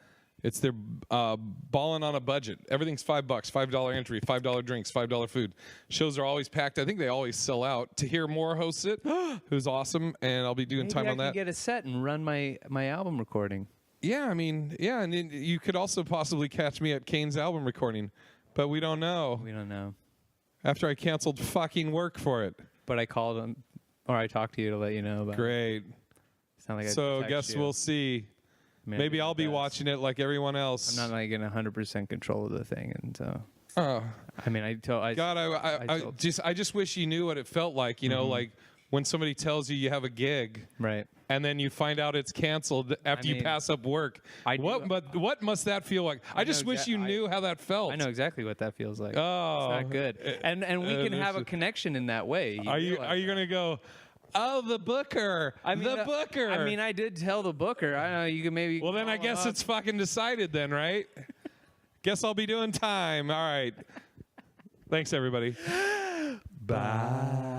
It's their balling on a budget. Everything's $5, $5 entry, $5 drinks, $5 food. Shows are always packed. I think they always sell out. Tahir Moore hosts it, who's awesome, and I'll be doing Maybe time I on can that. get a set and run my album recording. Yeah, I mean, yeah, and then you could also possibly catch me at Kane's album recording, but we don't know. We don't know. After I canceled fucking work for it. But I called him, or I talked to you to let you know about it. Great. It's not like I So text guess you. we'll see. Maybe I'll be watching it like everyone else. I'm not like in 100% control of the thing, and so Oh. I mean, God, I just wish you knew what it felt like. You know, like when somebody tells you have a gig, right. and then you find out it's canceled after you mean, pass up work. What must that feel like? I just wish you knew how that felt. I know exactly what that feels like. Oh, It's not good. And we can have a connection in that way. Are you gonna go? Oh, the booker. The booker. I mean, I did tell the booker. I know you can maybe. Well, then I guess it's fucking decided then, right? Guess I'll be doing time. All right. Thanks, everybody. Bye.